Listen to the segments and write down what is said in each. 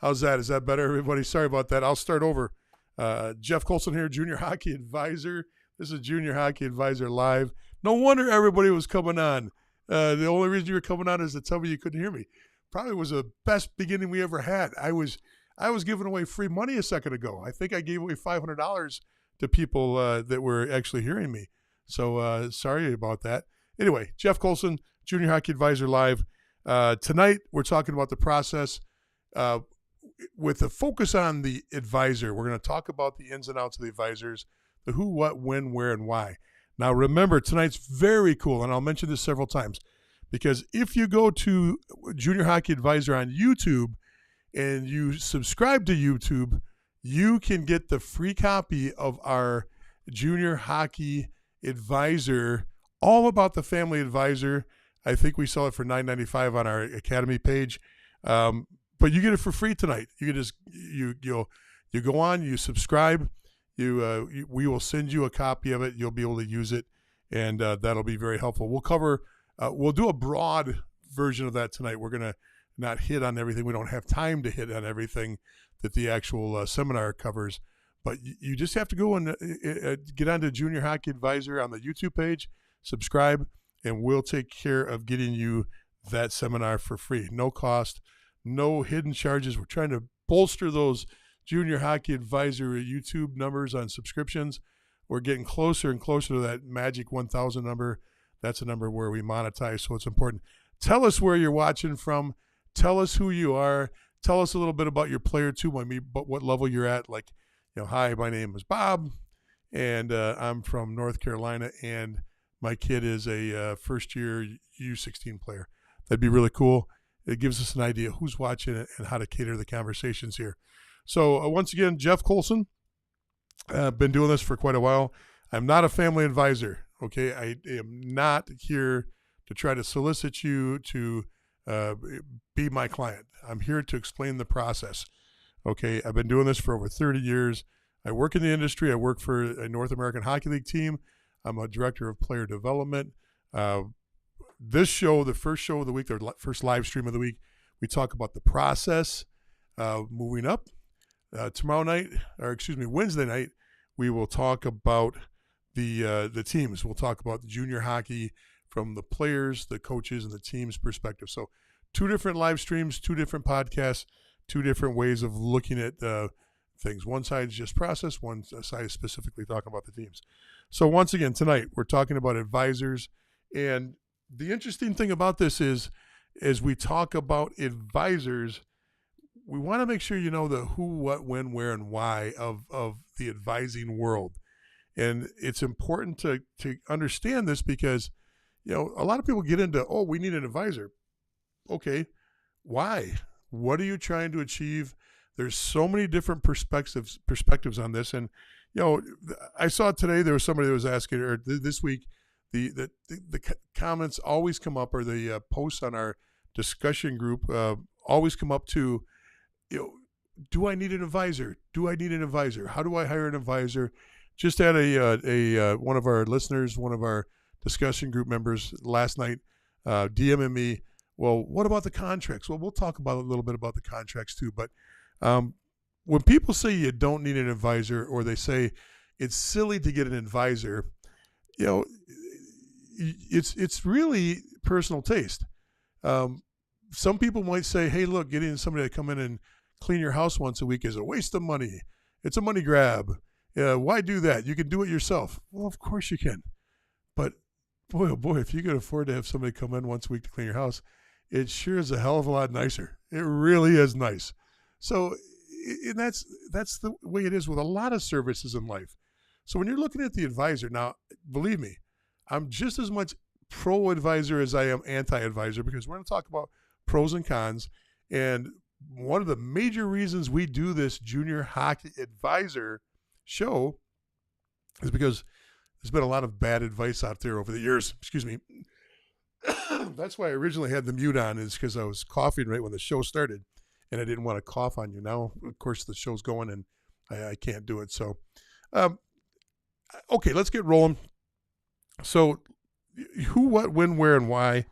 How's that? Is that better, everybody? Sorry about that. I'll start over. Jeff Colson here, Junior Hockey Advisor. This is Junior Hockey Advisor Live. No wonder everybody was coming on. The only reason you were coming on is to tell me you couldn't hear me. Probably was the best beginning we ever had. I was giving away free money a second ago. I think I gave away $500 to people that were actually hearing me. So sorry about that. Anyway, Jeff Colson, Junior Hockey Advisor Live. Tonight we're talking about the process with a focus on the advisor. We're going to talk about the ins and outs of the advisors, the who, what, when, where, and why. Now, remember, tonight's very cool, and I'll mention this several times, because if you go to Junior Hockey Advisor on YouTube and you subscribe to YouTube, you can get the free copy of our Junior Hockey Advisor, all about the family advisor. I think we sell it for $9.95 on our Academy page. But you get it for free tonight. You can just you go on, you subscribe, we will send you a copy of it. You'll be able to use it, and that'll be very helpful. We'll do a broad version of that tonight. We're gonna not hit on everything. We don't have time to hit on everything that the actual seminar covers. But you just have to go and get onto Junior Hockey Advisor on the YouTube page, subscribe, and we'll take care of getting you that seminar for free. No cost. No hidden charges. We're trying to bolster those Junior Hockey Advisor YouTube numbers on subscriptions. We're getting closer and closer to that magic 1,000 number. That's a number where we monetize, so it's important. Tell us where you're watching from. Tell us who you are. Tell us a little bit about your player too, but what level you're at. Like, hi, my name is Bob, and I'm from North Carolina, and my kid is a first-year U16 player. That'd be really cool. It gives us an idea who's watching it and how to cater the conversations here. So once again, Jeff Colson. I've been doing this for quite a while. I'm not a family advisor, okay? I am not here to try to solicit you to be my client. I'm here to explain the process, okay? I've been doing this for over 30 years. I work in the industry. I work for a North American Hockey League team. I'm a director of player development. This show, the first show of the week, the first live stream of the week, we talk about the process moving up. Wednesday night, we will talk about the teams. We'll talk about the junior hockey from the players, the coaches, and the team's perspective. So 2 different live streams, 2 different podcasts, 2 different ways of looking at things. One side is just process, one side is specifically talking about the teams. So once again, tonight, we're talking about advisors. And the interesting thing about this is, as we talk about advisors, we want to make sure you know the who, what, when, where, and why of the advising world. And it's important to understand this because, a lot of people get into, we need an advisor. Okay, why? What are you trying to achieve? There's so many different perspectives on this. And, I saw today there was somebody that was asking, or this week, the comments always come up, or the posts on our discussion group always come up to, do I need an advisor? Do I need an advisor? How do I hire an advisor? Just had a one of our listeners, one of our discussion group members last night DMing me, well, what about the contracts? Well, we'll talk about a little bit about the contracts too. But when people say you don't need an advisor, or they say it's silly to get an advisor, it's really personal taste. Some people might say, hey, look, getting somebody to come in and clean your house once a week is a waste of money. It's a money grab. Why do that? You can do it yourself. Well, of course you can. But boy, oh boy, if you can afford to have somebody come in once a week to clean your house, it sure is a hell of a lot nicer. It really is nice. So, and that's the way it is with a lot of services in life. So when you're looking at the advisor, now, believe me, I'm just as much pro-advisor as I am anti-advisor, because we're going to talk about pros and cons. And one of the major reasons we do this Junior Hockey Advisor show is because there's been a lot of bad advice out there over the years. Excuse me. That's why I originally had the mute on, is because I was coughing right when the show started, and I didn't want to cough on you. Now, of course, the show's going, and I can't do it. So, okay, let's get rolling. So, who, what, when, where, and why.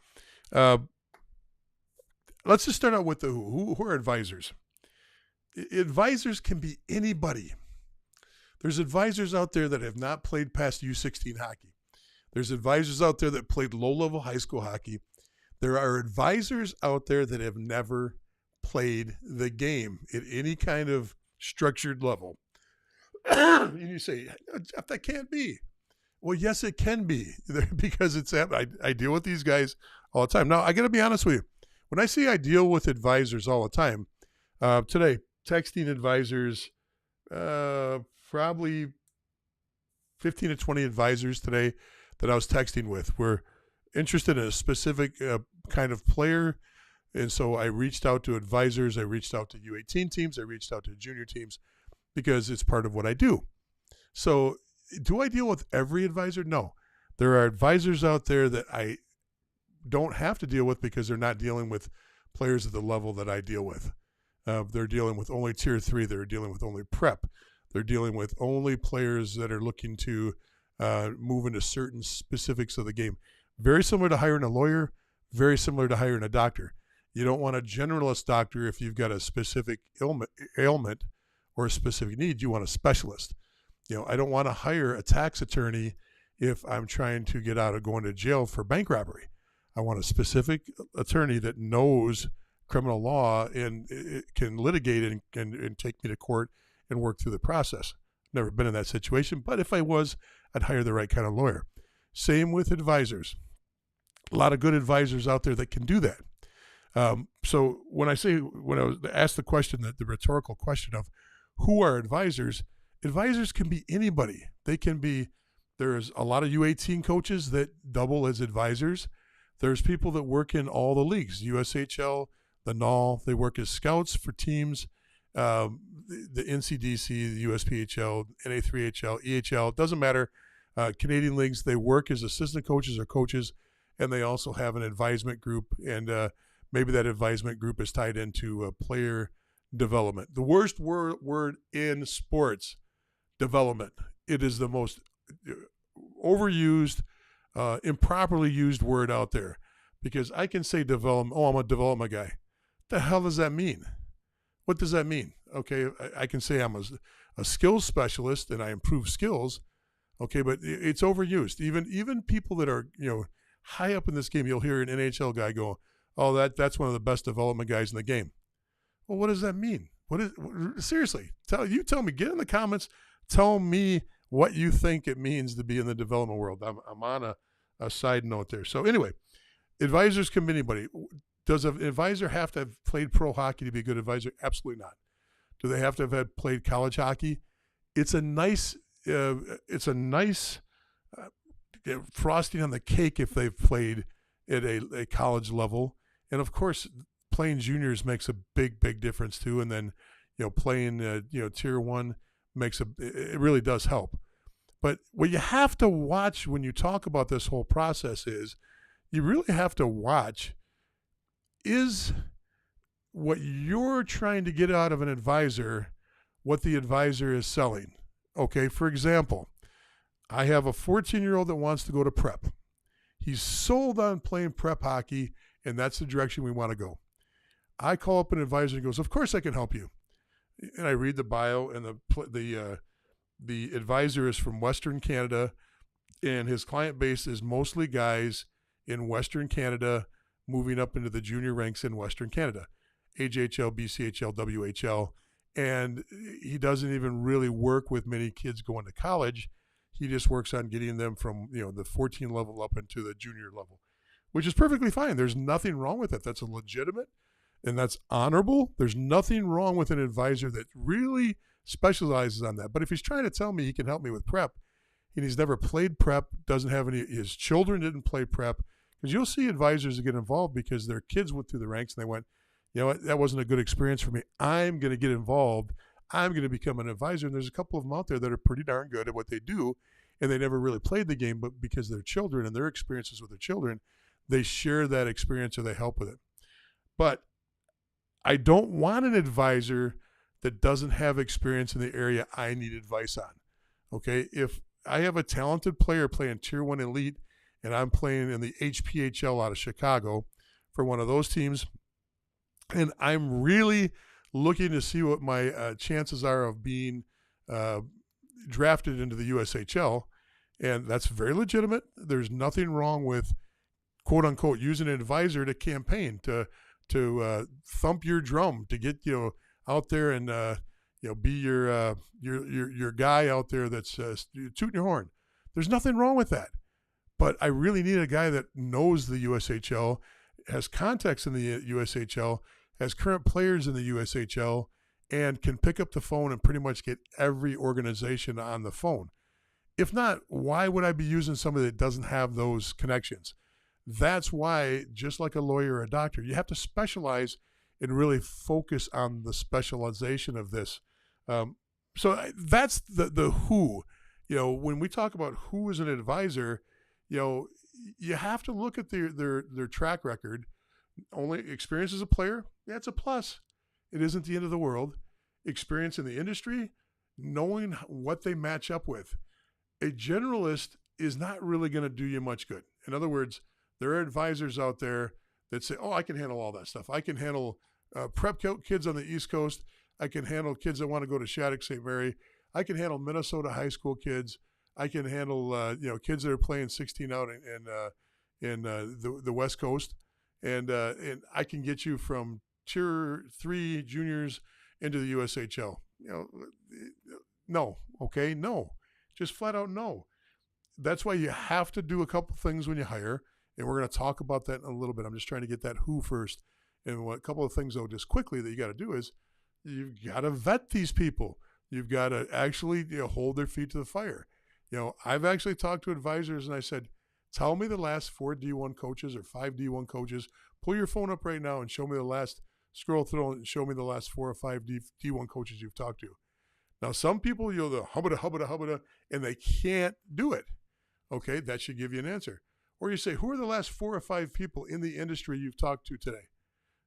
Let's just start out with the who. Who are advisors? Advisors can be anybody. There's advisors out there that have not played past U16 hockey. There's advisors out there that played low-level high school hockey. There are advisors out there that have never played the game at any kind of structured level. And you say, Jeff, that can't be. Well, yes, it can be, because I deal with these guys all the time. Now, I got to be honest with you. When I say I deal with advisors all the time, today, texting advisors, probably 15 to 20 advisors today that I was texting with were interested in a specific kind of player. And so I reached out to advisors. I reached out to U18 teams. I reached out to junior teams because it's part of what I do. So do I deal with every advisor? No. There are advisors out there that I don't have to deal with because they're not dealing with players at the level that I deal with. They're dealing with only Tier 3. They're dealing with only prep. They're dealing with only players that are looking to move into certain specifics of the game. Very similar to hiring a lawyer, very similar to hiring a doctor. You don't want a generalist doctor if you've got a specific ailment or a specific need. You want a specialist. I don't want to hire a tax attorney if I'm trying to get out of going to jail for bank robbery. I want a specific attorney that knows criminal law and it can litigate it and take me to court and work through the process. Never been in that situation, but if I was, I'd hire the right kind of lawyer. Same with advisors. A lot of good advisors out there that can do that. So when I was asked the question, the rhetorical question of who are advisors can be anybody. There's a lot of U18 coaches that double as advisors. There's people that work in all the leagues, USHL, the NAL, they work as scouts for teams, the NCDC, the USPHL, NA3HL, EHL, doesn't matter. Canadian leagues, they work as assistant coaches or coaches, and they also have an advisement group, and maybe that advisement group is tied into player development. The worst word in sports, development. It is the most overused, improperly used word out there, because I can say development. Oh, I'm a development guy. What the hell does that mean? What does that mean? Okay, I can say I'm a skills specialist and I improve skills. Okay, but it's overused. Even people that are high up in this game, you'll hear an NHL guy go, "Oh, that's one of the best development guys in the game." Well, what does that mean? Seriously? Tell me. Get in the comments. Tell me what you think it means to be in the development world. I'm on a side note there. So anyway, advisors can be anybody. Does an advisor have to have played pro hockey to be a good advisor? Absolutely not. Do they have to have played college hockey? It's a nice frosting on the cake if they've played at a college level. And of course, playing juniors makes a big difference too. And then, playing Tier 1 it really does help. But what you have to watch when you talk about this whole process is you really have to watch, is what you're trying to get out of an advisor what the advisor is selling. Okay, for example, I have a 14-year-old that wants to go to prep. He's sold on playing prep hockey, and that's the direction we want to go. I call up an advisor and goes, "Of course I can help you." And I read the bio, and the advisor is from Western Canada, and his client base is mostly guys in Western Canada moving up into the junior ranks in Western Canada, AJHL, BCHL, WHL, and he doesn't even really work with many kids going to college. He just works on getting them from the 14 level up into the junior level, which is perfectly fine. There's nothing wrong with it. That's a legitimate and that's honorable. There's nothing wrong with an advisor that really specializes on that. But if he's trying to tell me he can help me with prep and he's never played prep, doesn't have his children didn't play prep, because you'll see advisors that get involved because their kids went through the ranks and they went, that wasn't a good experience for me. I'm going to get involved. I'm going to become an advisor. And there's a couple of them out there that are pretty darn good at what they do, and they never really played the game, but because they're children and their experiences with their children, they share that experience or they help with it. But I don't want an advisor that doesn't have experience in the area I need advice on. Okay, if I have a talented player playing Tier 1 Elite and I'm playing in the HPHL out of Chicago for one of those teams, and I'm really looking to see what my chances are of being drafted into the USHL. And that's very legitimate. There's nothing wrong with, quote unquote, using an advisor to campaign, to thump your drum, to get out there and be your guy out there that's tooting your horn. There's nothing wrong with that. But I really need a guy that knows the USHL, has contacts in the USHL, has current players in the USHL, and can pick up the phone and pretty much get every organization on the phone. If not, why would I be using somebody that doesn't have those connections? That's why, just like a lawyer or a doctor, you have to specialize and really focus on the specialization of this. So that's the who. When we talk about who is an advisor, you have to look at their track record. Only experience as a player, that's a plus. It isn't the end of the world. Experience in the industry, knowing what they match up with. A generalist is not really going to do you much good. In other words, there are advisors out there that say, I can handle all that stuff. I can handle prep kids on the East Coast. I can handle kids that want to go to Shattuck St. Mary. I can handle Minnesota high school kids. I can handle kids that are playing 16 out in the West Coast, and I can get you from Tier 3 juniors into the USHL. No, okay, no, just flat out no. That's why you have to do a couple things when you hire, and we're going to talk about that in a little bit. I'm just trying to get that who first, and a couple of things though, just quickly that you got to do is you've got to vet these people. You've got to actually hold their feet to the fire. I've actually talked to advisors and I said, tell me the last 4 D1 coaches or 5 D1 coaches. Pull your phone up right now and show me scroll through and show me the last 4 or 5 D1 coaches you've talked to. Now, some people, the hubbada, and they can't do it. Okay, that should give you an answer. Or you say, who are the last 4 or 5 people in the industry you've talked to today?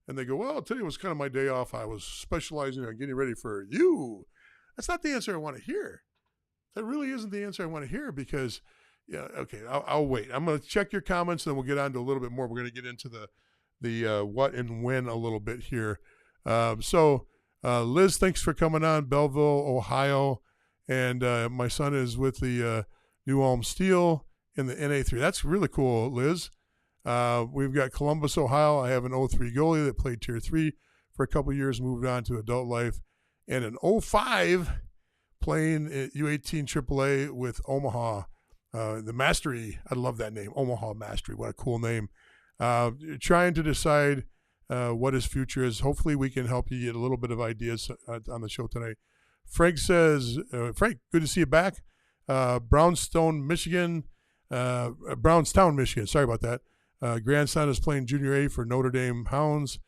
And they go, well, today was kind of my day off. I was specializing on getting ready for you. That's not the answer I want to hear. That really isn't the answer I want to hear because, okay, I'll wait. I'm going to check your comments and then we'll get on to a little bit more. We're going to get into the what and when a little bit here. So Liz, thanks for coming on, Belleville, Ohio. And my son is with the New Ulm Steel in the NA3. That's really cool, Liz. We've got Columbus, Ohio. I have an 03 goalie that played Tier 3 for a couple of years, moved on to adult life. And an 05 playing at U18 AAA with Omaha, the Mastery. I love that name, Omaha Mastery. What a cool name. Trying to decide what his future is. Hopefully we can help you get a little bit of ideas on the show tonight. Frank says, Frank, good to see you back. Brownstown, Michigan. Sorry about that. Grandson is playing Junior A for Notre Dame Hounds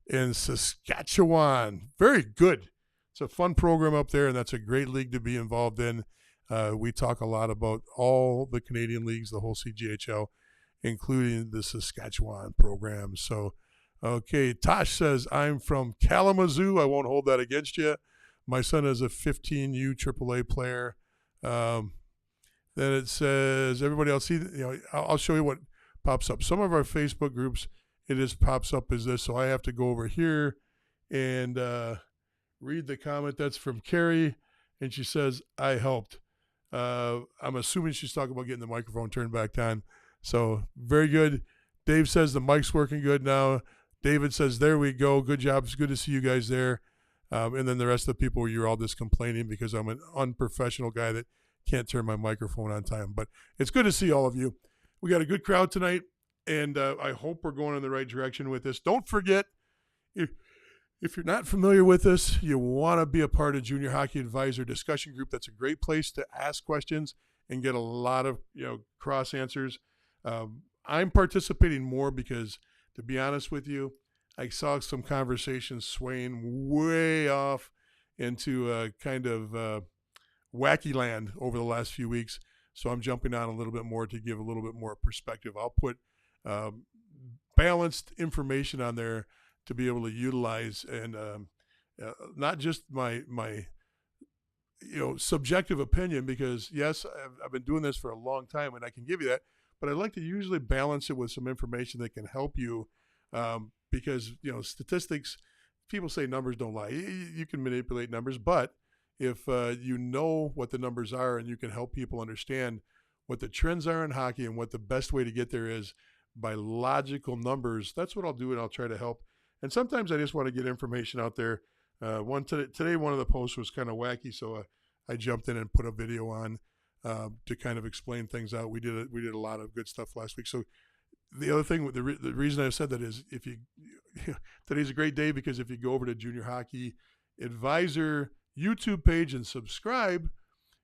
in Saskatchewan. Very good. It's a fun program up there, and that's a great league to be involved in. We talk a lot about all the Canadian leagues, the whole CGHL, including the Saskatchewan program. So, okay, Tosh says, I'm from Kalamazoo. I won't hold that against you. My son is a 15U AAA player. Then it says, everybody else, I'll show you what pops up. Some of our Facebook groups, it just pops up as this, so I have to go over here and read the comment. That's from Carrie, and she says, I helped. I'm assuming she's talking about getting the microphone turned back on. So, very good. Dave says the mic's working good now. David says, there we go. Good job. It's good to see you guys there. And then the rest of the people, you're all just complaining because I'm an unprofessional guy that can't turn my microphone on time. But it's good to see all of you. We got a good crowd tonight, and I hope we're going in the right direction with this. Don't forget, if you're not familiar with us, you want to be a part of Junior Hockey Advisor discussion group. That's a great place to ask questions and get a lot of cross answers. I'm participating more because, to be honest with you, I saw some conversations swaying way off into kind of wacky land over the last few weeks. So I'm jumping on a little bit more to give a little bit more perspective. I'll put balanced information on there to be able to utilize, and not just my subjective opinion, because yes, I've been doing this for a long time and I can give you that, but I like to usually balance it with some information that can help you, because statistics, people say numbers don't lie. You can manipulate numbers, but if you know what the numbers are and you can help people understand what the trends are in hockey and what the best way to get there is by logical numbers, that's what I'll do, and I'll try to help. And sometimes I just want to get information out there. Today, one of the posts was kind of wacky, so I jumped in and put a video on to kind of explain things out. We did a lot of good stuff last week. So the other thing, the reason I said that is today's a great day because if you go over to Junior Hockey Advisor YouTube page and subscribe,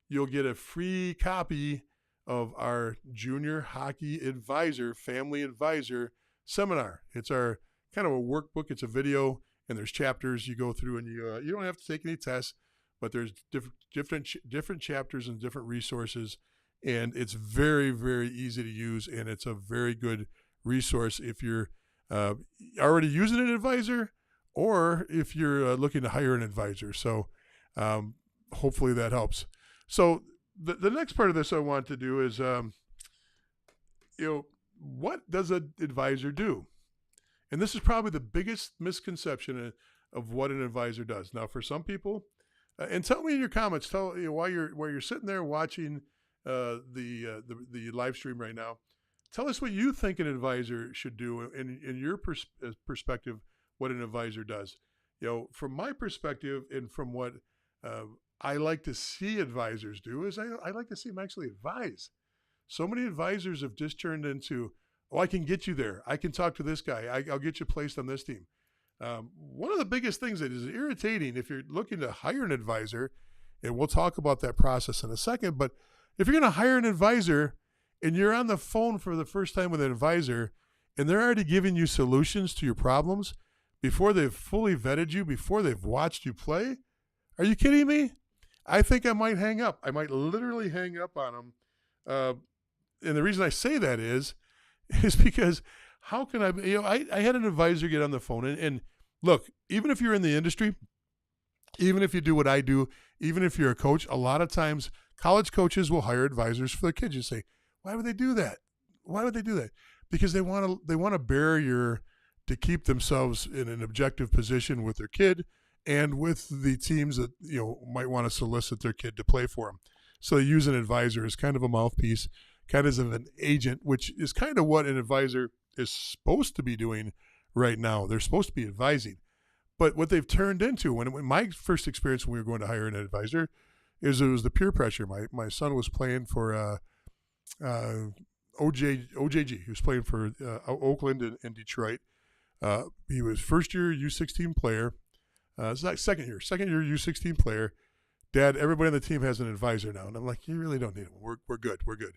you'll get a free copy of our Junior Hockey Advisor Family Advisor seminar. It's our kind of a workbook. It's a video, and there's chapters you go through, and you don't have to take any tests, but there's different chapters and different resources, and it's very, very easy to use, and it's a very good resource if you're already using an advisor or if you're looking to hire an advisor. So hopefully that helps. So the next part of this I want to do is, what does an advisor do? And this is probably the biggest misconception of what an advisor does. Now, for some people, and tell me in your comments, while you're sitting there watching the live stream right now, tell us what you think an advisor should do in your perspective, what an advisor does. From my perspective and from what I like to see advisors do is I like to see them actually advise. So many advisors have just turned into, I can get you there. I can talk to this guy. I'll get you placed on this team. One of the biggest things that is irritating if you're looking to hire an advisor, and we'll talk about that process in a second, but if you're going to hire an advisor and you're on the phone for the first time with an advisor and they're already giving you solutions to your problems before they've fully vetted you, before they've watched you play, are you kidding me? I think I might hang up. I might literally hang up on them. And the reason I say that is because how can I had an advisor get on the phone and look, even if you're in the industry, even if you do what I do, even if you're a coach, a lot of times college coaches will hire advisors for their kids. You say, why would they do that? Why would they do that? Because they want a barrier to keep themselves in an objective position with their kid and with the teams that might want to solicit their kid to play for them. So they use an advisor as kind of a mouthpiece, kind of as an agent, which is kind of what an advisor is supposed to be doing right now. They're supposed to be advising. But what they've turned into, when my first experience when we were going to hire an advisor, is it was the peer pressure. My son was playing for OJG. He was playing for Oakland and Detroit. He was first year U16 player. It's not second year U16 player. Dad, everybody on the team has an advisor now. And I'm like, you really don't need one. We're good. We're good.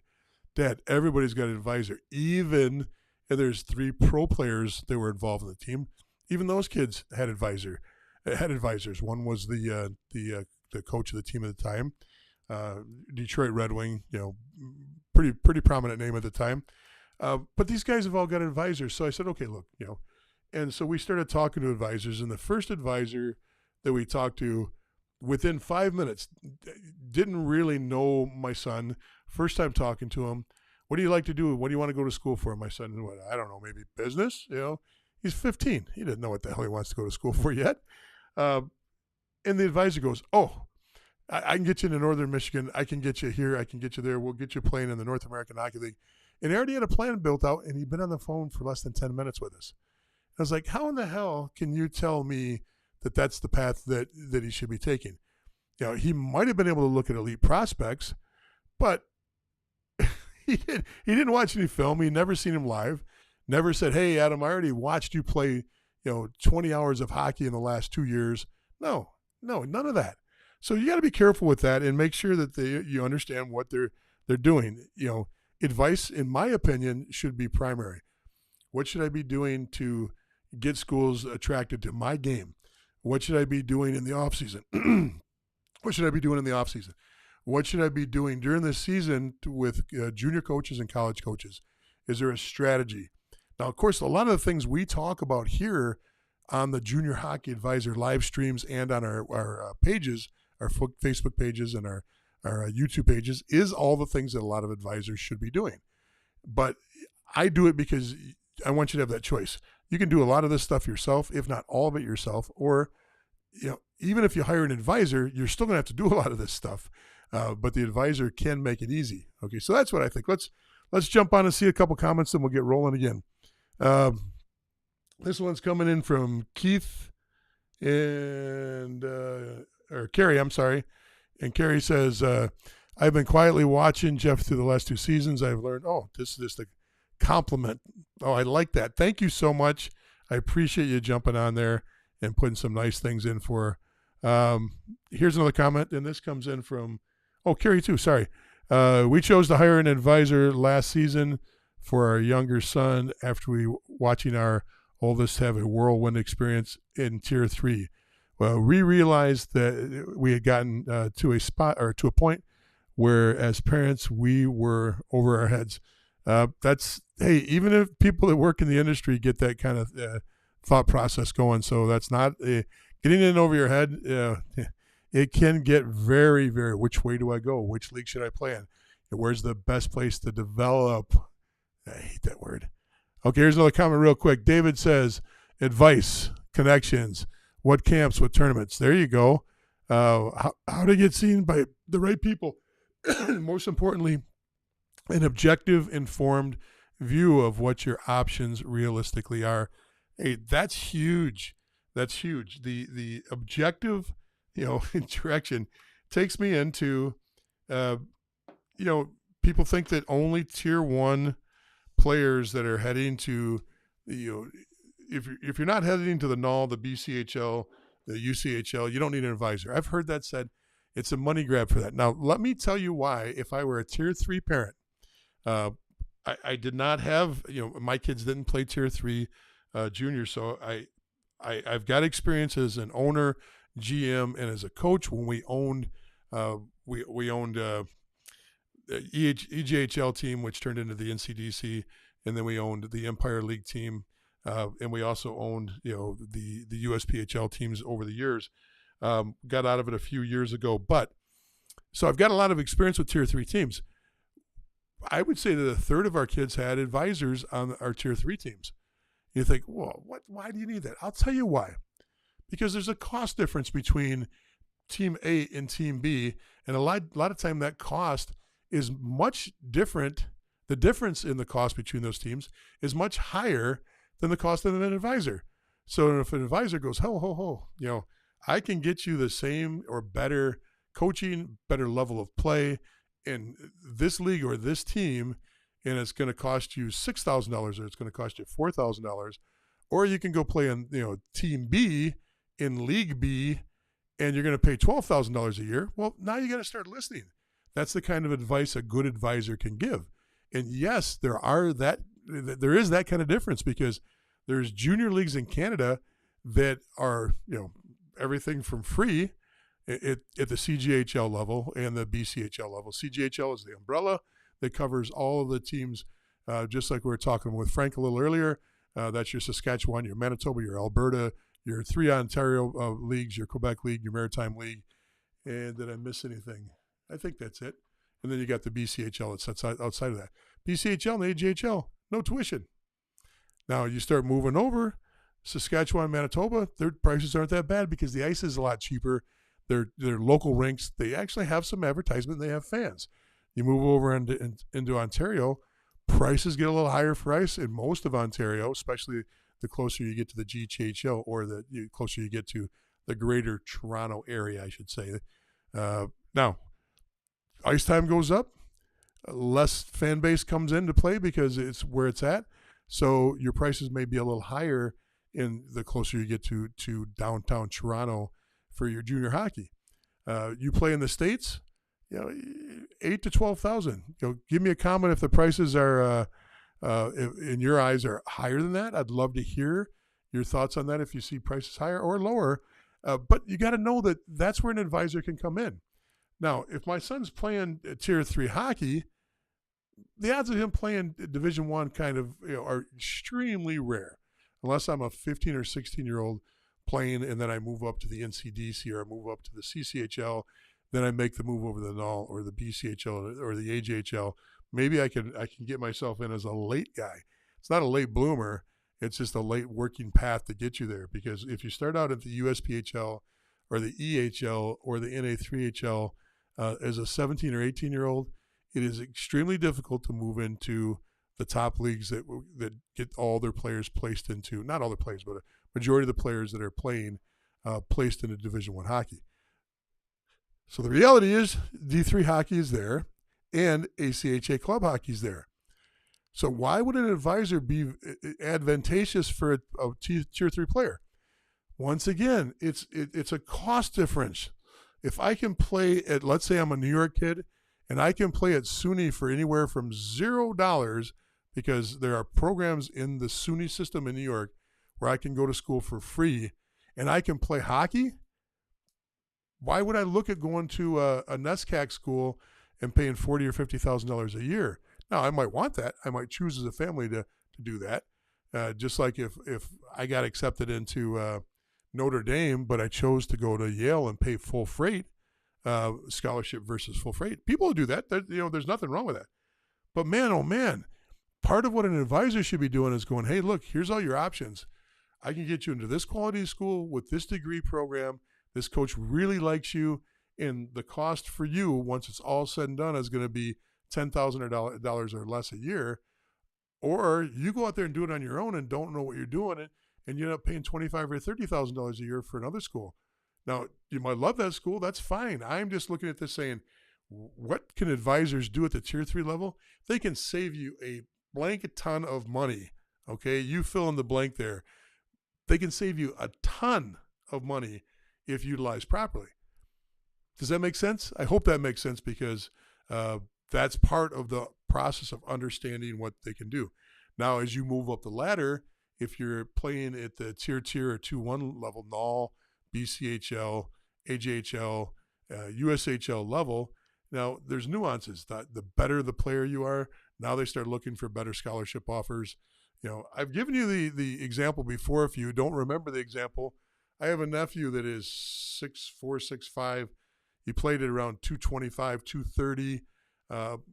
Dad, everybody's got an advisor. Even if there's 3 pro players that were involved in the team, even those kids had advisors. One was the coach of the team at the time, Detroit Red Wing, pretty prominent name at the time. But these guys have all got advisors. So I said, okay, look, and so we started talking to advisors, and the first advisor that we talked to within 5 minutes didn't really know my son. First time talking to him, what do you like to do? What do you want to go to school for? My son, I don't know, maybe business, He's 15. He doesn't know what the hell he wants to go to school for yet. And the advisor goes, I can get you into Northern Michigan. I can get you here. I can get you there. We'll get you playing in the North American Hockey League. And he already had a plan built out, and he'd been on the phone for less than 10 minutes with us. I was like, how in the hell can you tell me that that's the path that he should be taking? He might have been able to look at elite prospects, but he didn't watch any film. He'd never seen him live. Never said, hey, Adam, I already watched you play, 20 hours of hockey in the last 2 years. No, none of that. So you got to be careful with that and make sure that you understand what they're doing. Advice, in my opinion, should be primary. What should I be doing to get schools attracted to my game? What should I be doing in the off season? What should I be doing in the off season? What should I be doing during the season with junior coaches and college coaches? Is there a strategy? Now, of course, a lot of the things we talk about here on the Junior Hockey Advisor live streams and on our pages, our Facebook pages and our YouTube pages, is all the things that a lot of advisors should be doing. But I do it because I want you to have that choice. you can do a lot of this stuff yourself, if not all of it yourself, or even if you hire an advisor, you're still going to have to do a lot of this stuff. But the advisor can make it easy. Okay, so that's what I think. Let's jump on and see a couple comments, and we'll get rolling again. This one's coming in from Keith or Carrie, I'm sorry. And Carrie says, I've been quietly watching Jeff through the last 2 seasons. I've learned, this is just a compliment. Oh, I like that. Thank you so much. I appreciate you jumping on there and putting some nice things in for her. Here's another comment, and this comes in from, Carrie too, sorry. We chose to hire an advisor last season for our younger son after watching our oldest have a whirlwind experience in Tier 3. Well, we realized that we had gotten to a point where, as parents, we were over our heads. Even if people that work in the industry get that kind of thought process going, so that's not getting in over your head. It can get very, very, which way do I go? Which league should I play in? Where's the best place to develop? I hate that word. Okay, here's another comment real quick. David says, advice, connections, what camps, what tournaments. There you go. How to get seen by the right people. Most importantly, an objective, informed view of what your options realistically are. Hey, that's huge. That's huge. The objective, direction takes me into, people think that only Tier 1 players that are heading to, if you're not heading to the NAL, the BCHL, the UCHL, you don't need an advisor. I've heard that said. It's a money grab for that. Now, let me tell you why. If I were a Tier 3 parent, I did not have, my kids didn't play Tier 3 junior, so I've got experience as an owner, GM, and as a coach when we owned the EJHL team, which turned into the NCDC, and then we owned the Empire League team, and we also owned the USPHL teams over the years. Got out of it a few years ago, so I've got a lot of experience with Tier 3 teams. I would say that a third of our kids had advisors on our Tier 3 teams. You think, well, why do you need that? I'll tell you why. Because there's a cost difference between Team A and Team B, and a lot of time that cost is much different. The difference in the cost between those teams is much higher than the cost of an advisor. So if an advisor goes, I can get you the same or better coaching, better level of play in this league or this team, and it's going to cost you $6,000 or it's going to cost you $4,000, or you can go play in Team B in League B, and you're going to pay $12,000 a year. Well, now you got to start listening. That's the kind of advice a good advisor can give. And yes, there is that kind of difference, because there's junior leagues in Canada that are everything from free at the CGHL level and the BCHL level. CGHL is the umbrella that covers all of the teams, just like we were talking with Frank a little earlier. That's your Saskatchewan, your Manitoba, your Alberta, your 3 Ontario leagues, your Quebec League, your Maritime League. And did I miss anything? I think that's it. And then you got the BCHL that's outside of that. BCHL and AJHL, no tuition. Now you start moving over, Saskatchewan, Manitoba, their prices aren't that bad because the ice is a lot cheaper. They're local rinks. They actually have some advertisement. They have fans. You move over into Ontario, prices get a little higher for ice in most of Ontario, especially the closer you get to the GHL or the closer you get to the greater Toronto area, I should say. Now, ice time goes up, less fan base comes into play because it's where it's at. So your prices may be a little higher in the closer you get to downtown Toronto for your junior hockey. You play in the States, $8,000 to $12,000. Give me a comment if the prices are, in your eyes, are higher than that. I'd love to hear your thoughts on that if you see prices higher or lower. But you got to know that that's where an advisor can come in. Now, if my son's playing Tier 3 hockey, the odds of him playing Division I kind of are extremely rare, unless I'm a 15 or 16-year-old playing and then I move up to the NCDC or I move up to the CCHL, then I make the move over the NAL or the BCHL or the AJHL. Maybe I can get myself in as a late guy. It's not a late bloomer. It's just a late working path to get you there, because if you start out at the USPHL or the EHL or the NA3HL as a 17 or 18-year-old, it is extremely difficult to move into the top leagues that get all their players placed into, not all their players, but a majority of the players that are playing placed into Division I hockey. So the reality is D3 hockey is there and ACHA club hockey is there. So why would an advisor be advantageous for a tier 3 player? Once again, it's a cost difference. If I can play at, let's say I'm a New York kid, and I can play at SUNY for anywhere from $0, because there are programs in the SUNY system in New York where I can go to school for free, and I can play hockey, why would I look at going to a NESCAC school and paying $40,000 or $50,000 a year? Now, I might want that. I might choose as a family to do that. Just like if I got accepted into Notre Dame, but I chose to go to Yale and pay full freight, scholarship versus full freight. People do that. There's nothing wrong with that. But man, oh man, part of what an advisor should be doing is going, hey, look, here's all your options. I can get you into this quality school with this degree program. This coach really likes you, and the cost for you, once it's all said and done, is going to be $10,000 or less a year. Or you go out there and do it on your own and don't know what you're doing, and you end up paying $25,000 or $30,000 a year for another school. Now, you might love that school. That's fine. I'm just looking at this saying, what can advisors do at the tier 3 level? They can save you a blanket ton of money. Okay, you fill in the blank there. They can save you a ton of money if utilized properly. Does that make sense? I hope that makes sense, because that's part of the process of understanding what they can do. Now, as you move up the ladder, if you're playing at the tier or 2-1 level, NAL, BCHL, AJHL, USHL level, now there's nuances. The better the player you are, now they start looking for better scholarship offers. I've given you the example before. If you don't remember the example, I have a nephew that is 6'4", 6'5". He played at around 225, 230.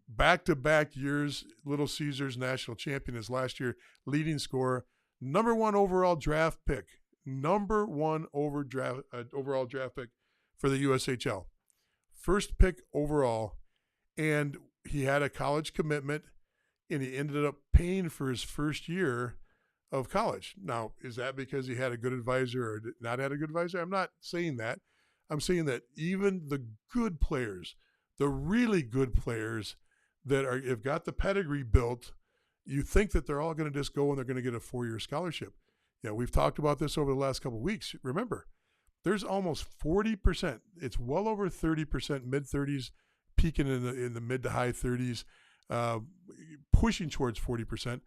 Back-to-back years, Little Caesars national champion his last year, leading scorer, number 1 overall draft pick, overall draft pick for the USHL. First pick overall, and he had a college commitment, and he ended up paying for his first year of college. Now, is that because he had a good advisor or not had a good advisor? I'm not saying that. I'm saying that even the good players, the really good players that have got the pedigree built, you think that they're all going to just go and they're going to get a 4-year scholarship. We've talked about this over the last couple of weeks. Remember, there's almost 40%. It's well over 30%, mid-30s, peaking in the mid to high 30s, pushing towards 40%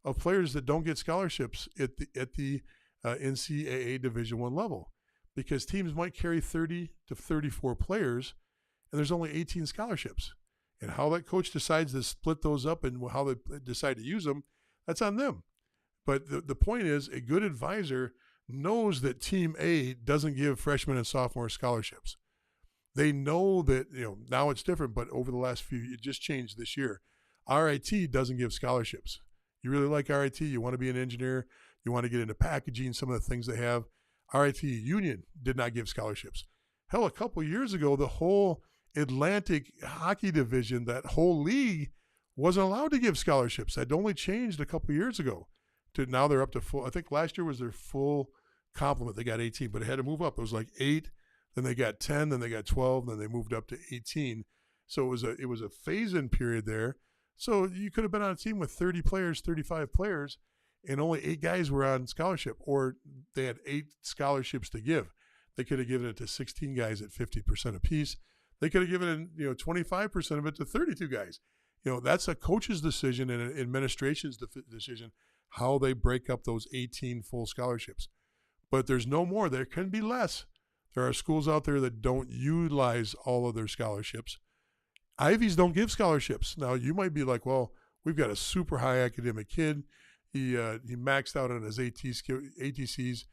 of players that don't get scholarships at the NCAA Division I level, because teams might carry 30 to 34 players, and there's only 18 scholarships. And how that coach decides to split those up and how they decide to use them, that's on them. But the point is, a good advisor knows that Team A doesn't give freshmen and sophomore scholarships. They know that, now it's different, but over the last it just changed this year. RIT doesn't give scholarships. You really like RIT, you want to be an engineer, you want to get into packaging, some of the things they have. RIT Union did not give scholarships. Hell, a couple of years ago, the whole Atlantic hockey division, that whole league, wasn't allowed to give scholarships. That only changed a couple of years ago. To now they're up to full. I think last year was their full complement. They got 18, but it had to move up. It was like 8, then they got 10, then they got 12, then they moved up to 18. So it was a phase-in period there. So you could have been on a team with 30 players, 35 players, and only 8 guys were on scholarship, or they had 8 scholarships to give. They could have given it to 16 guys at 50% apiece. They could have given 25% of it to 32 guys. That's a coach's decision and an administration's decision how they break up those 18 full scholarships. But there's no more. There can be less. There are schools out there that don't utilize all of their scholarships. Ivies don't give scholarships. Now, you might be like, well, we've got a super high academic kid. He maxed out on his ATCs,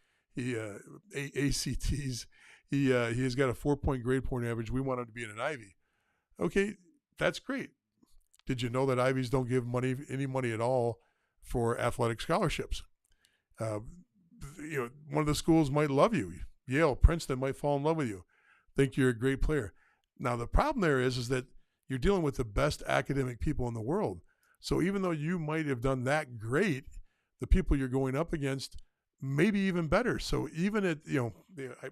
ACTs. He has got a 4-point grade point average. We want him to be in an Ivy. Okay, that's great. Did you know that Ivies don't give any money at all for athletic scholarships? Uh, one of the schools might love you. Yale, Princeton might fall in love with you, think you're a great player. Now, the problem there is that you're dealing with the best academic people in the world. So even though you might have done that great, the people you're going up against maybe even better. So even at,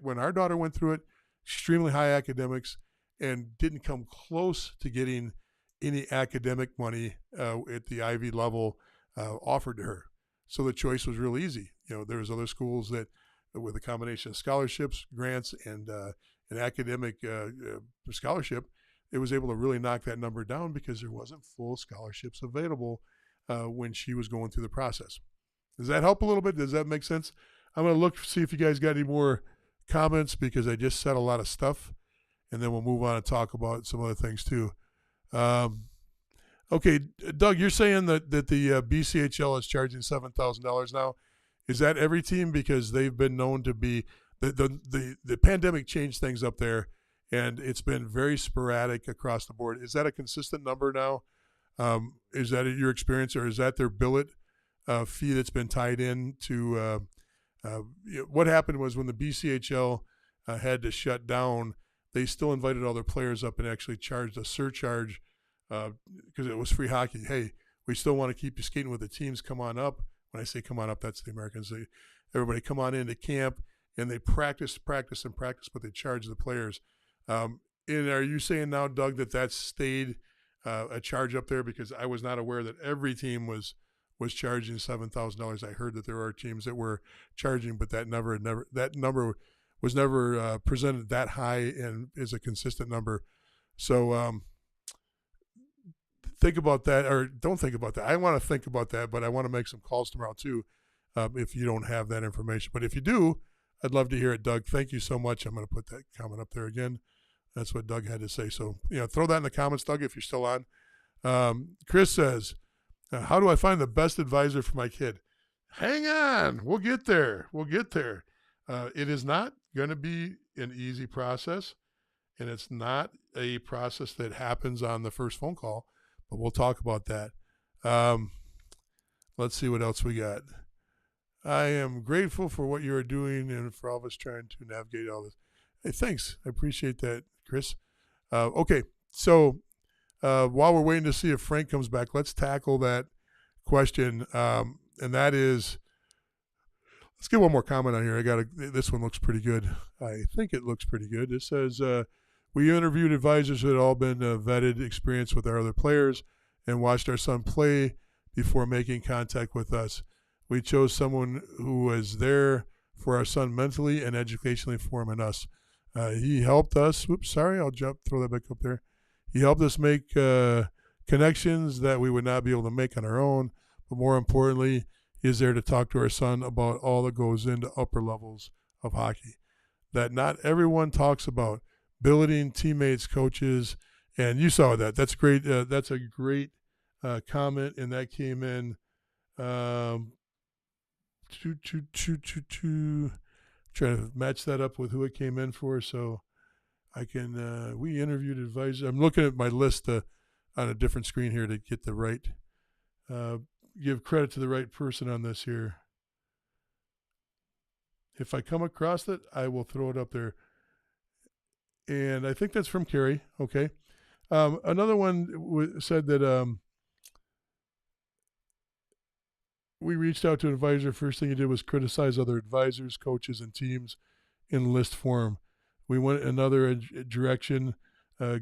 when our daughter went through it, extremely high academics and didn't come close to getting any academic money at the Ivy level offered to her. So the choice was real easy. There was other schools that, with a combination of scholarships, grants, and an academic scholarship, it was able to really knock that number down because there wasn't full scholarships available when she was going through the process. Does that help a little bit? Does that make sense? I'm going to look, see if you guys got any more comments because I just said a lot of stuff, and then we'll move on and talk about some other things too. Okay, Doug, you're saying that the BCHL is charging $7,000 now. Is that every team? Because they've been known to be the pandemic changed things up there, and it's been very sporadic across the board. Is that a consistent number now? Is that your experience, or is that their billet fee that's been tied in to what happened was when the BCHL had to shut down, they still invited all their players up and actually charged a surcharge because it was free hockey. Hey, we still want to keep you skating with the teams. Come on up. When I say come on up, that's the Americans. Everybody come on into camp, and they practice, but they charge the players. And are you saying now, Doug, that stayed a charge up there? Because I was not aware that every team was charging $7,000. I heard that there are teams that were charging, but that number was never presented that high and is a consistent number. So think about that, or don't think about that. I want to think about that, but I want to make some calls tomorrow too if you don't have that information. But if you do, I'd love to hear it, Doug. Thank you so much. I'm going to put that comment up there again. That's what Doug had to say. So, throw that in the comments, Doug, if you're still on. Chris says, how do I find the best advisor for my kid? Hang on. We'll get there. It is not going to be an easy process, and it's not a process that happens on the first phone call, but we'll talk about that. Let's see what else we got. I am grateful for what you are doing and for all of us trying to navigate all this. Hey, thanks. I appreciate that, Chris. Okay, so while we're waiting to see if Frank comes back, let's tackle that question, and that is, let's get one more comment on here. This one looks pretty good. I think it looks pretty good. It says, we interviewed advisors who had all been vetted, experienced with our other players, and watched our son play before making contact with us. We chose someone who was there for our son mentally and educationally for him and us. He helped us. Oops, sorry, throw that back up there. He helped us make connections that we would not be able to make on our own. But more importantly, he is there to talk to our son about all that goes into upper levels of hockey that not everyone talks about. Building teammates, coaches, and you saw that. That's great. That's a great comment, and that came in. Trying to match that up with who it came in for, so I can. We interviewed advisors. I'm looking at my list on a different screen here to get the right. Give credit to the right person on this here. If I come across it, I will throw it up there. And I think that's from Carrie. Okay. Another one said that we reached out to an advisor. First thing he did was criticize other advisors, coaches, and teams in list form. We went another direction,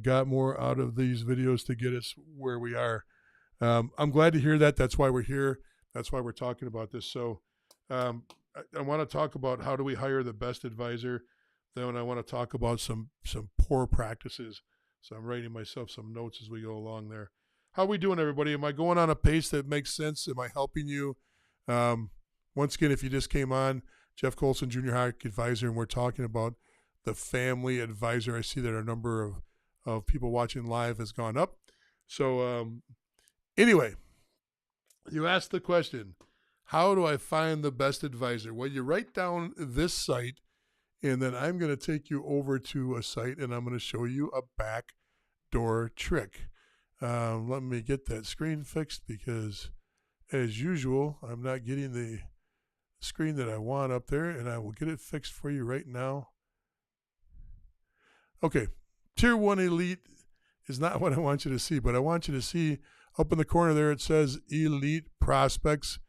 got more out of these videos to get us where we are. I'm glad to hear that. That's why we're here. That's why we're talking about this. So I want to talk about how do we hire the best advisor. Then I want to talk about some poor practices. So I'm writing myself some notes as we go along there. How are we doing, everybody? Am I going on a pace that makes sense? Am I helping you? Once again, if you just came on, Jeff Colson, Junior Hockey Advisor, and we're talking about the family advisor. I see that our number of people watching live has gone up. So anyway, you asked the question, how do I find the best advisor? Well, you write down this site, and then I'm going to take you over to a site, and I'm going to show you a backdoor trick. Let me get that screen fixed because, as usual, I'm not getting the screen that I want up there, and I will get it fixed for you right now. Okay, Tier 1 Elite is not what I want you to see, but I want you to see up in the corner there it says Elite Prospects.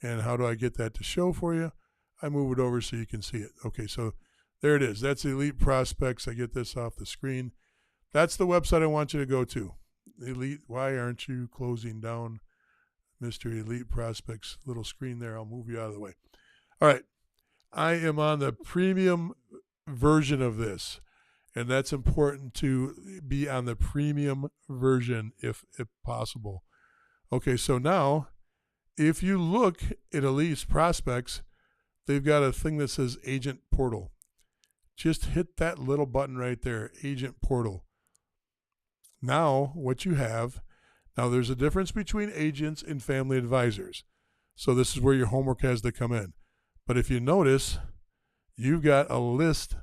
And how do I get that to show for you? I move it over so you can see it. Okay, so there it is. That's Elite Prospects. I get this off the screen. That's the website I want you to go to. Elite, why aren't you closing down Mr. Elite Prospects little screen there? I'll move you out of the way. All right, I am on the premium version of this, and that's important to be on the premium version if possible. Okay, so now if you look at Elite Prospects, they've got a thing that says Agent Portal. Just hit that little button right there, Agent Portal. Now, what you have, now there's a difference between agents and family advisors. So this is where your homework has to come in. But if you notice, you've got a list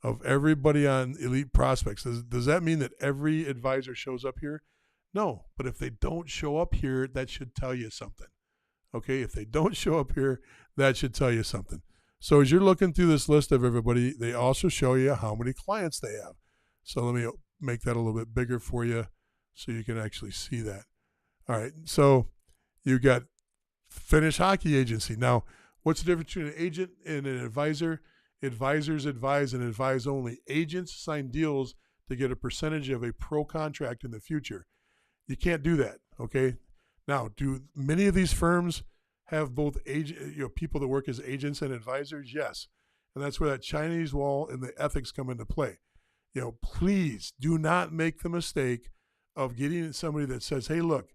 of everybody on Elite Prospects. Does that mean that every advisor shows up here? No, but if they don't show up here, that should tell you something. Okay, if they don't show up here, that should tell you something. So as you're looking through this list of everybody, they also show you how many clients they have. So let me make that a little bit bigger for you so you can actually see that. All right, so you've got Finnish Hockey Agency. Now, what's the difference between an agent and an advisor? Advisors advise and advise only. Agents sign deals to get a percentage of a pro contract in the future. You can't do that, okay? Now, do many of these firms have both people that work as agents and advisors? Yes. And that's where that Chinese wall and the ethics come into play. Please do not make the mistake of getting somebody that says, hey, look,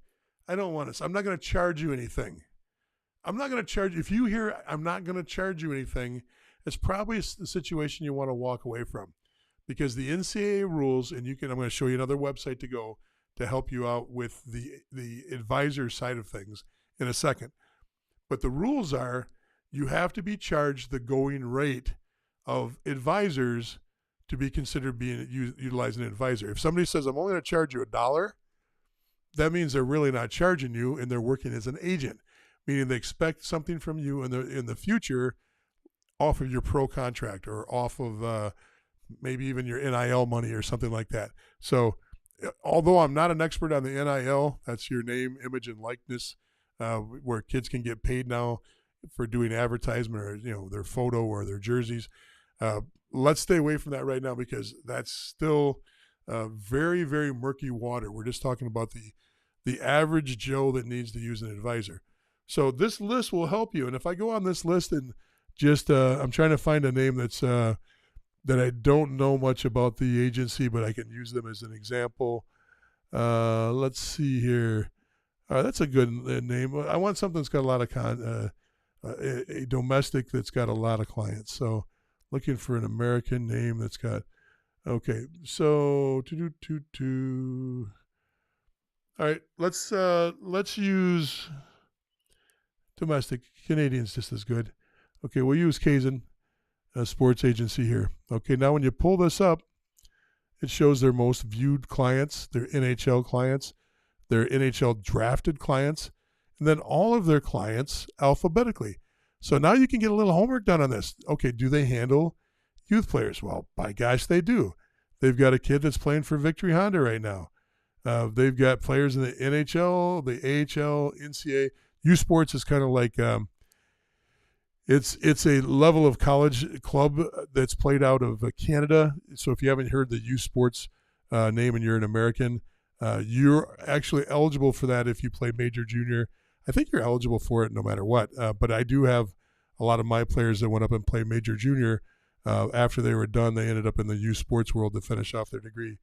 I don't want to, I'm not going to charge you anything. I'm not going to charge, if you hear I'm not going to charge you anything, it's probably a situation you want to walk away from, because the NCAA rules, and I'm going to show you another website to go to help you out with the advisor side of things in a second. But the rules are you have to be charged the going rate of advisors to be considered utilizing an advisor. If somebody says, I'm only going to charge you $1, that means they're really not charging you and they're working as an agent, meaning they expect something from you in the future off of your pro contract or off of maybe even your NIL money or something like that. So although I'm not an expert on the NIL, that's your name, image, and likeness, where kids can get paid now for doing advertisement or their photo or their jerseys. Let's stay away from that right now because that's still very, very murky water. We're just talking about the average Joe that needs to use an advisor. So this list will help you. And if I go on this list and just I'm trying to find a name that's that I don't know much about the agency, but I can use them as an example. Let's see here. That's a good name. I want something that's got a lot of a domestic that's got a lot of clients. So looking for an American name that's got, okay. So all right, let's use domestic. Canadian's just as good. Okay, we'll use Kazan Sports Agency here. Okay, now when you pull this up, it shows their most viewed clients, their NHL clients, their NHL drafted clients, and then all of their clients alphabetically. So now you can get a little homework done on this. Okay, do they handle youth players? Well, by gosh, they do. They've got a kid that's playing for Victory Honda right now. They've got players in the NHL, the AHL, NCAA. U Sports is kind of like it's a level of college club that's played out of Canada. So if you haven't heard the U Sports name and you're an American, you're actually eligible for that if you play major junior. I think you're eligible for it no matter what. But I do have a lot of my players that went up and played major junior. After they were done, they ended up in the U Sports world to finish off their degree.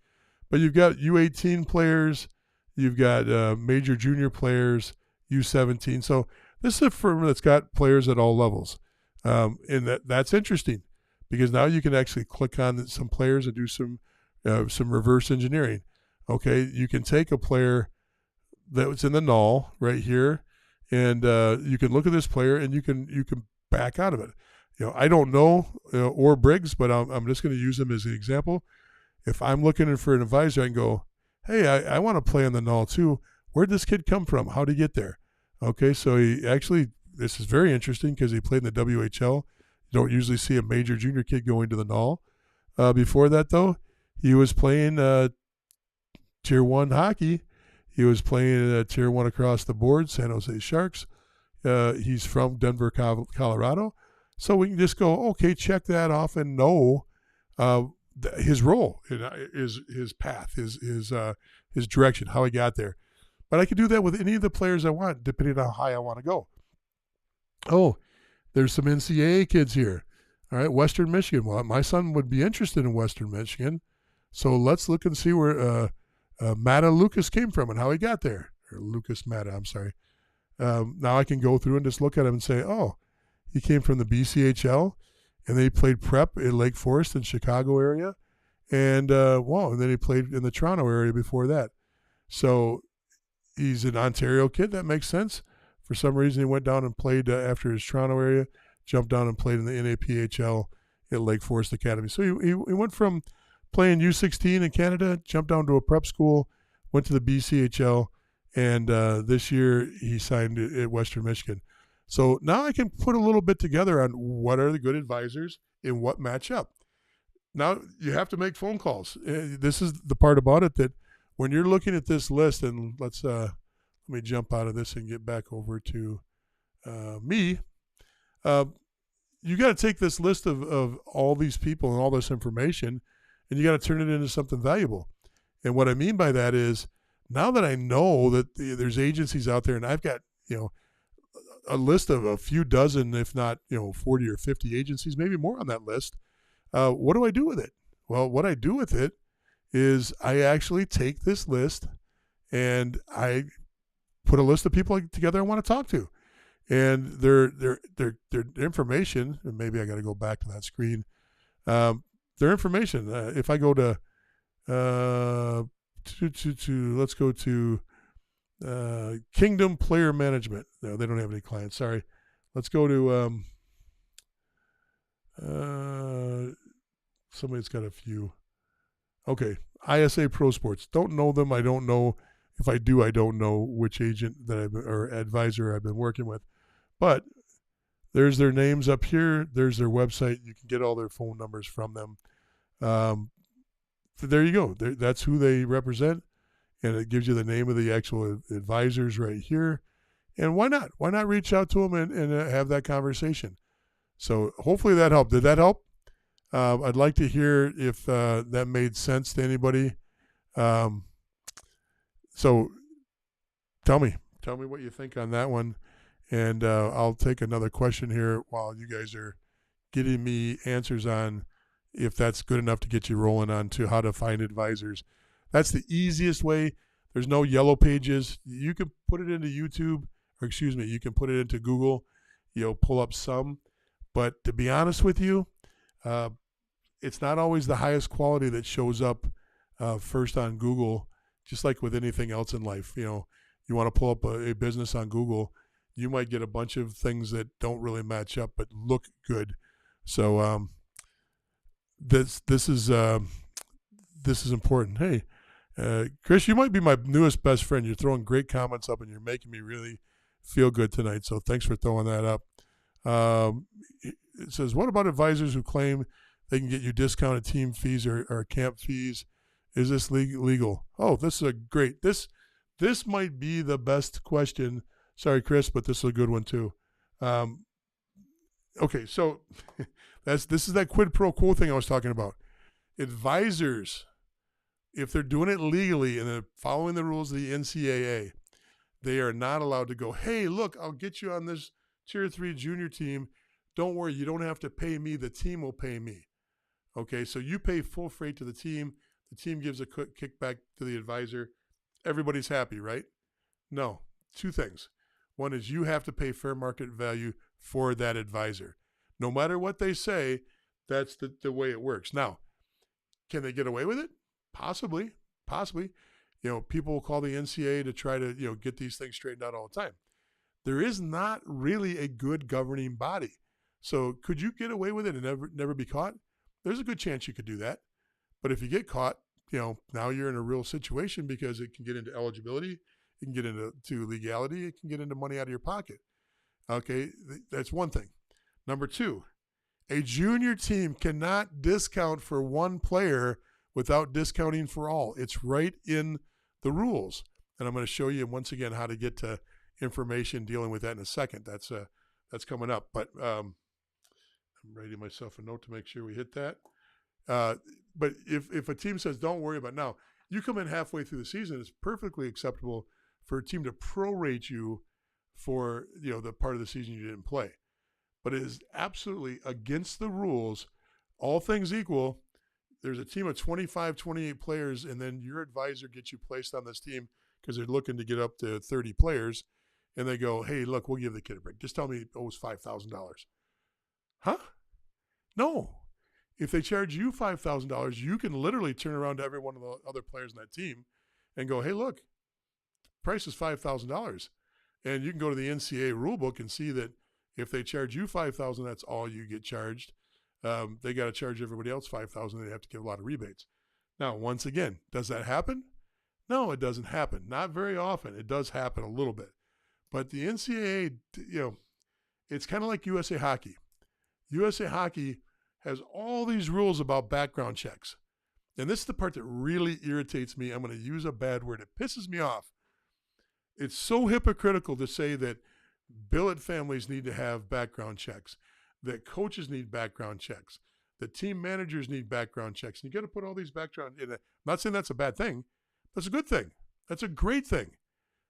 But you've got U18 players, you've got major junior players, U17. So this is a firm that's got players at all levels. And that's interesting because now you can actually click on some players and do some reverse engineering. Okay, you can take a player that was in the null right here, and you can look at this player and you can back out of it. I don't know or Briggs, but I'm just going to use him as an example. If I'm looking for an advisor, I can go, hey, I want to play in the null too. Where'd this kid come from? How'd he get there? Okay, so he actually this is very interesting because he played in the WHL. You don't usually see a major junior kid going to the NOL. Before that, though, he was playing Tier 1 hockey. He was playing Tier 1 across the board, San Jose Sharks. He's from Denver, Colorado. So we can just go, okay, check that off and know his role, his path, his direction, how he got there. But I could do that with any of the players I want, depending on how high I want to go. Oh, there's some NCAA kids here. All right, Western Michigan. Well, my son would be interested in Western Michigan. So let's look and see where Matta Lucas came from and how he got there. Or Lucas Matta, I'm sorry. Now I can go through and just look at him and say, oh, he came from the BCHL, and then he played prep in Lake Forest in Chicago area. And, and then he played in the Toronto area before that. So he's an Ontario kid. That makes sense. For some reason, he went down and played after his Toronto area, jumped down and played in the NAPHL at Lake Forest Academy. So he went from playing U16 in Canada, jumped down to a prep school, went to the BCHL, and this year he signed at Western Michigan. So now I can put a little bit together on what are the good advisors and what match up. Now you have to make phone calls. This is the part about it that when you're looking at this list, and let me jump out of this and get back over to me. You got to take this list of all these people and all this information, and you got to turn it into something valuable. And what I mean by that is, now that I know that there's agencies out there, and I've got a list of a few dozen, if not 40 or 50 agencies, maybe more on that list. What do I do with it? Well, what I do with it is I actually take this list and I put a list of people together I want to talk to, and their information. And maybe I got to go back to that screen. Their information. If I go to let's go to Kingdom Player Management. No, they don't have any clients. Sorry. Let's go to somebody that's got a few. Okay, ISA Pro Sports. Don't know them. I don't know. If I do, I don't know which agent or advisor I've been working with. But there's their names up here. There's their website. You can get all their phone numbers from them. There you go. That's who they represent. And it gives you the name of the actual advisors right here. And why not? Why not reach out to them and have that conversation? So hopefully that helped. Did that help? I'd like to hear if that made sense to anybody. So tell me what you think on that one. And I'll take another question here while you guys are getting me answers on if that's good enough to get you rolling on to how to find advisors. That's the easiest way. There's no yellow pages. You can put it into YouTube, you can put it into Google, pull up some. But to be honest with you, it's not always the highest quality that shows up first on Google, just like with anything else in life. You want to pull up a business on Google, you might get a bunch of things that don't really match up but look good. So this is important. Hey, Chris, you might be my newest best friend. You're throwing great comments up, and you're making me really feel good tonight. So thanks for throwing that up. It says, what about advisors who claim they can get you discounted team fees or camp fees? Is this legal? Oh, this is a great. This might be the best question. Sorry, Chris, but this is a good one too. Okay, so this is that quid pro quo thing I was talking about. Advisors, if they're doing it legally and they're following the rules of the NCAA, they are not allowed to go, hey, look, I'll get you on this Tier 3 junior team. Don't worry, you don't have to pay me. The team will pay me. Okay, so you pay full freight to the team. The team gives a kickback to the advisor. Everybody's happy, right? No, two things. One is you have to pay fair market value for that advisor. No matter what they say, that's the way it works. Now, can they get away with it? Possibly. People will call the NCAA to try to, get these things straightened out all the time. There is not really a good governing body. So could you get away with it and never be caught? There's a good chance you could do that. But if you get caught, now you're in a real situation because it can get into eligibility, it can get into legality, it can get into money out of your pocket. Okay, that's one thing. Number two, a junior team cannot discount for one player without discounting for all. It's right in the rules. And I'm going to show you once again how to get to information dealing with that in a second. That's coming up. But I'm writing myself a note to make sure we hit that. But if a team says, don't worry about it. Now, you come in halfway through the season, it's perfectly acceptable for a team to prorate you for the part of the season you didn't play. But it is absolutely against the rules. All things equal, there's a team of 25, 28 players, and then your advisor gets you placed on this team because they're looking to get up to 30 players, and they go, hey, look, we'll give the kid a break. Just tell me it owes $5,000. Huh? No. If they charge you $5,000, you can literally turn around to every one of the other players on that team and go, hey, look, price is $5,000. And you can go to the NCAA rulebook and see that if they charge you $5,000, that's all you get charged. They got to charge everybody else $5,000. They have to give a lot of rebates. Now, once again, does that happen? No, it doesn't happen. Not very often. It does happen a little bit. But the NCAA, it's kind of like USA Hockey. USA Hockey has all these rules about background checks. And this is the part that really irritates me. I'm going to use a bad word. It pisses me off. It's so hypocritical to say that billet families need to have background checks, that coaches need background checks, that team managers need background checks. And you got to put all these background in it. I'm not saying that's a bad thing. That's a good thing. That's a great thing.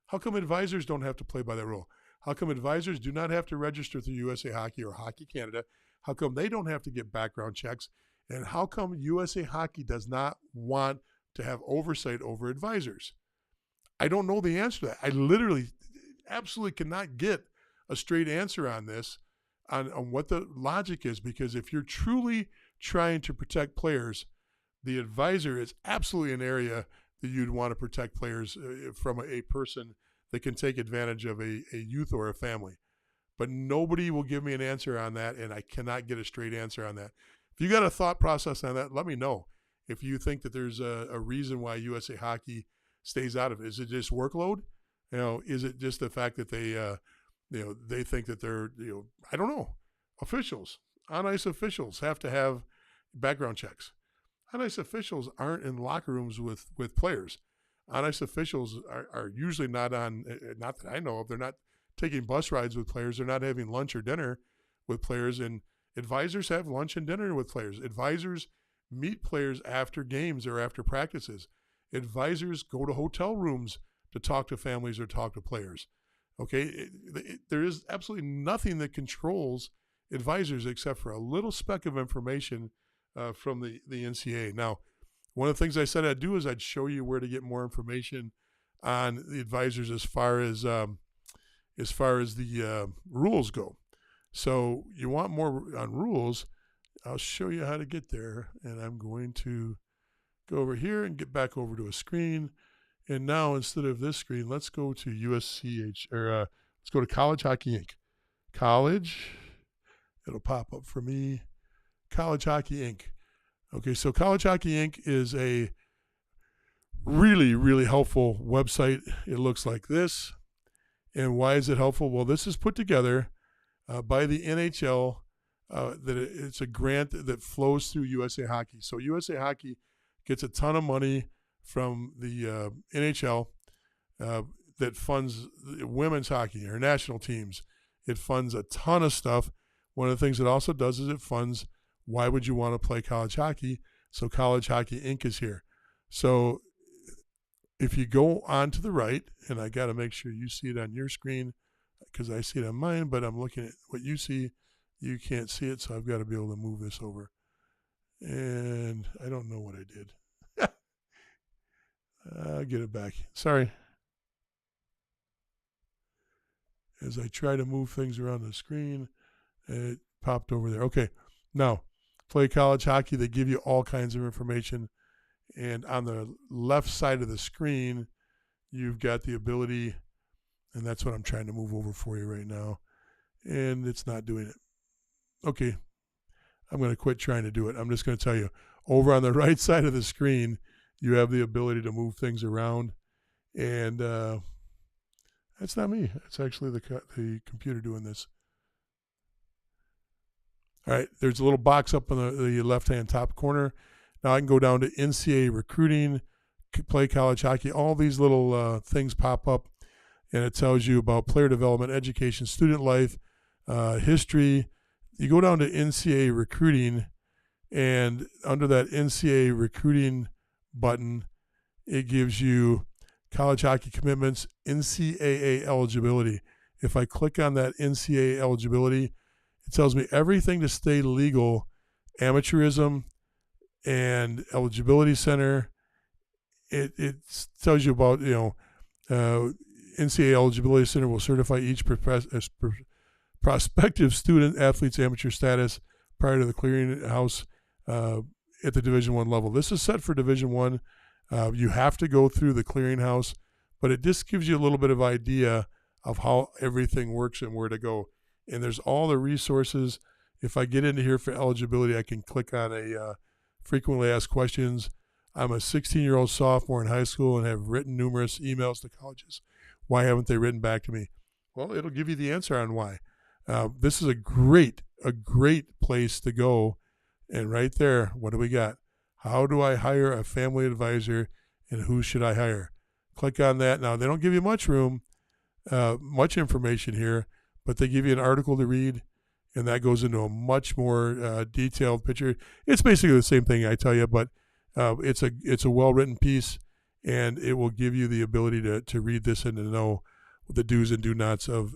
How come advisors don't have to play by that rule? How come advisors do not have to register through USA Hockey or Hockey Canada? How come they don't have to get background checks? And how come USA Hockey does not want to have oversight over advisors? I don't know the answer to that. I literally absolutely cannot get a straight answer on this, on what the logic is, because if you're truly trying to protect players, the advisor is absolutely an area that you'd want to protect players from a person that can take advantage of a youth or a family. But nobody will give me an answer on that, and I cannot get a straight answer on that. If you got a thought process on that, let me know. If you think that there's a reason why USA Hockey stays out of it. Is it just workload? Is it just the fact that they they think that they're, I don't know. Officials, on-ice officials have to have background checks. On-ice officials aren't in locker rooms with players. On-ice officials are usually not not that I know of, they're not taking bus rides with players. They're not having lunch or dinner with players. And advisors have lunch and dinner with players. Advisors meet players after games or after practices. Advisors go to hotel rooms to talk to families or talk to players. Okay, there is absolutely nothing that controls advisors except for a little speck of information from the NCAA. Now, one of the things I said I'd do is I'd show you where to get more information on the advisors as far as the rules go. So you want more on rules, I'll show you how to get there. And I'm going to go over here and get back over to a screen. And now instead of this screen, let's go to let's go to College Hockey Inc. College, it'll pop up for me. College Hockey Inc. Okay, so College Hockey Inc. is a really, really helpful website. It looks like this. And why is it helpful? Well, this is put together by the NHL. It's a grant that flows through USA Hockey. So USA Hockey gets a ton of money from the NHL that funds women's hockey or national teams. It funds a ton of stuff. One of the things it also does is it funds why would you want to play college hockey? So College Hockey Inc. is here. So if you go on to the right, and I got to make sure you see it on your screen because I see it on mine, but I'm looking at what you see. You can't see it, so I've got to be able to move this over. And I don't know what I did. I'll get it back. Sorry. As I try to move things around the screen, it popped over there. Okay. Now, play college hockey. They give you all kinds of information. And on the left side of the screen, you've got the ability, and that's what I'm trying to move over for you right now. And it's not doing it. Okay. I'm going to quit trying to do it. I'm just going to tell you, over on the right side of the screen, you have the ability to move things around. And That's not me. It's actually the computer doing this. All right, there's a little box up on the left-hand top corner. Now I can go down to NCAA recruiting, play college hockey. All these little things pop up, and it tells you about player development, education, student life, history. You go down to NCAA recruiting, and under that NCAA recruiting button, it gives you college hockey commitments, NCAA eligibility. If I click on that NCAA eligibility, it tells me everything to stay legal, amateurism and eligibility center. It tells you about, NCAA eligibility center will certify each prospective student athlete's amateur status prior to the clearinghouse at the Division I level. This is set for Division I. You have to go through the clearinghouse, but it just gives you a little bit of idea of how everything works and where to go. And there's all the resources. If I get into here for eligibility, I can click on a frequently asked questions. I'm a 16-year-old sophomore in high school and have written numerous emails to colleges. Why haven't they written back to me? Well, it'll give you the answer on why. This is a great place to go. And right there, what do we got? How do I hire a family advisor, and who should I hire? Click on that. Now, they don't give you much room, much information here, but they give you an article to read, and that goes into a much more detailed picture. It's basically the same thing I tell you, but it's a well-written piece, and it will give you the ability to read this and to know the do's and do nots of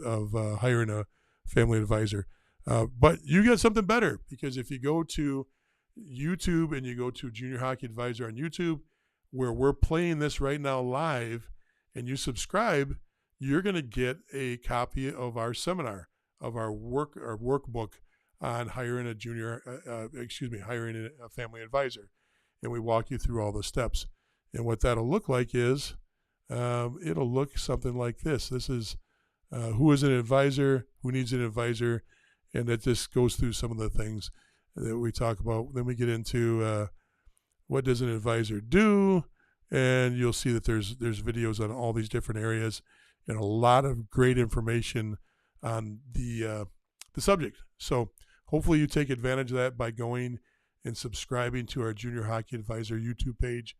hiring a family advisor. But you got something better, because if you go to YouTube and you go to Junior Hockey Advisor on YouTube, where we're playing this right now live, and you subscribe, you're going to get a copy of our seminar, of our workbook on hiring a family advisor. And we walk you through all the steps. And what that'll look like is, it'll look something like this. This is who is an advisor, who needs an advisor, and it just goes through some of the things that we talk about. Then we get into what does an advisor do, and you'll see that there's videos on all these different areas and a lot of great information on the subject. So hopefully you take advantage of that by going and subscribing to our Junior Hockey Advisor YouTube page,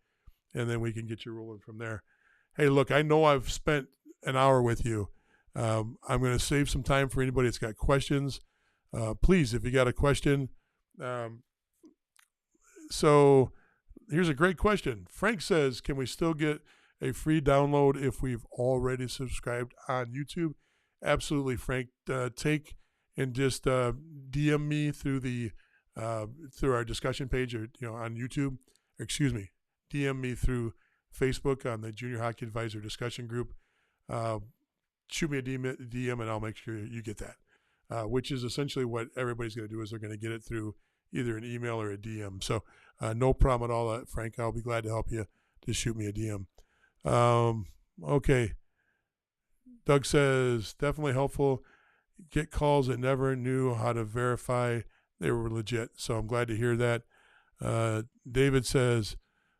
and then we can get you rolling from there. Hey, look, I know I've spent an hour with you. I'm going to save some time for anybody that's got questions. Please, if you got a question. So here's a great question. Frank says, can we still get a free download if we've already subscribed on YouTube? Absolutely, Frank. Take and just DM me through our discussion page, or on YouTube. Excuse me, DM me through Facebook on the Junior Hockey Advisor discussion group. Shoot me a DM, and I'll make sure you get that. Which is essentially what everybody's going to do, is they're going to get it through either an email or a DM. So no problem at all, Frank. I'll be glad to help you. Just shoot me a DM. Okay. Doug says, definitely helpful. Get calls that never knew how to verify they were legit. So I'm glad to hear that. David says,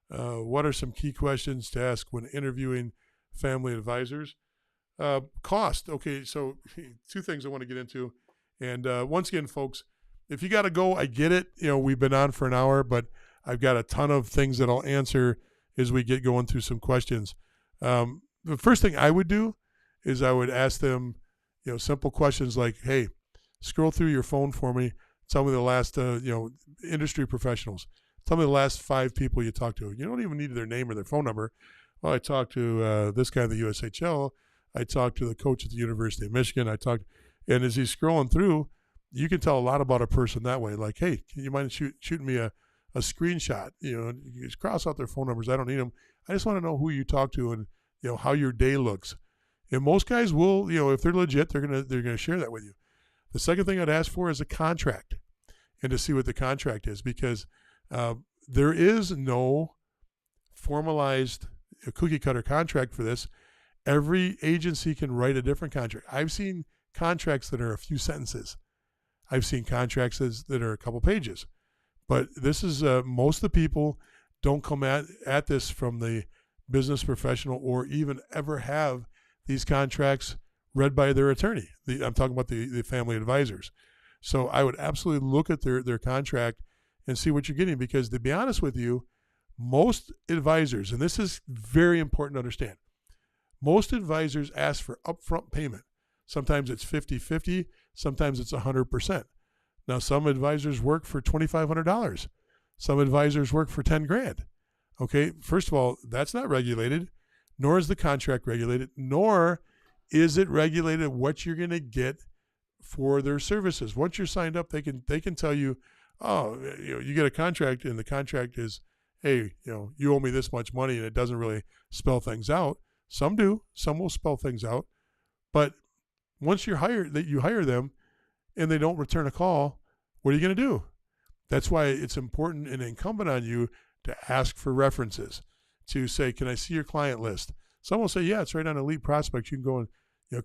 what are some key questions to ask when interviewing family advisors? Cost. Okay, so two things I want to get into. And once again, folks, if you got to go, I get it. We've been on for an hour, but I've got a ton of things that I'll answer as we get going through some questions. The first thing I would do is I would ask them, simple questions like, hey, scroll through your phone for me. Tell me the last, industry professionals. Tell me the last 5 people you talked to. You don't even need their name or their phone number. Well, I talked to this guy at the USPHL. I talked to the coach at the University of Michigan. And as he's scrolling through, you can tell a lot about a person that way. Like, hey, can you mind shooting me a screenshot? You just cross out their phone numbers. I don't need them. I just want to know who you talk to and how your day looks. And most guys will, if they're legit, they're gonna share that with you. The second thing I'd ask for is a contract, and to see what the contract is, because there is no formalized cookie cutter contract for this. Every agency can write a different contract. I've seen contracts that are a few sentences. I've seen contracts that are a couple pages. But this is, most of the people don't come at this from the business professional, or even ever have these contracts read by their attorney. I'm talking about the family advisors. So I would absolutely look at their contract and see what you're getting, because to be honest with you, most advisors, and this is very important to understand, most advisors ask for upfront payment. Sometimes it's 50-50, sometimes it's 100%. Now, some advisors work for $2,500. Some advisors work for 10 grand. Okay, first of all, that's not regulated, nor is the contract regulated, nor is it regulated what you're going to get for their services. Once you're signed up, they can tell you, oh, you get a contract, and the contract is, hey, you owe me this much money, and it doesn't really spell things out. Some do. Some will spell things out. But once you hire them and they don't return a call, what are you going to do? That's why it's important and incumbent on you to ask for references, to say, can I see your client list? Some will say, yeah, it's right on Elite Prospects. You can go and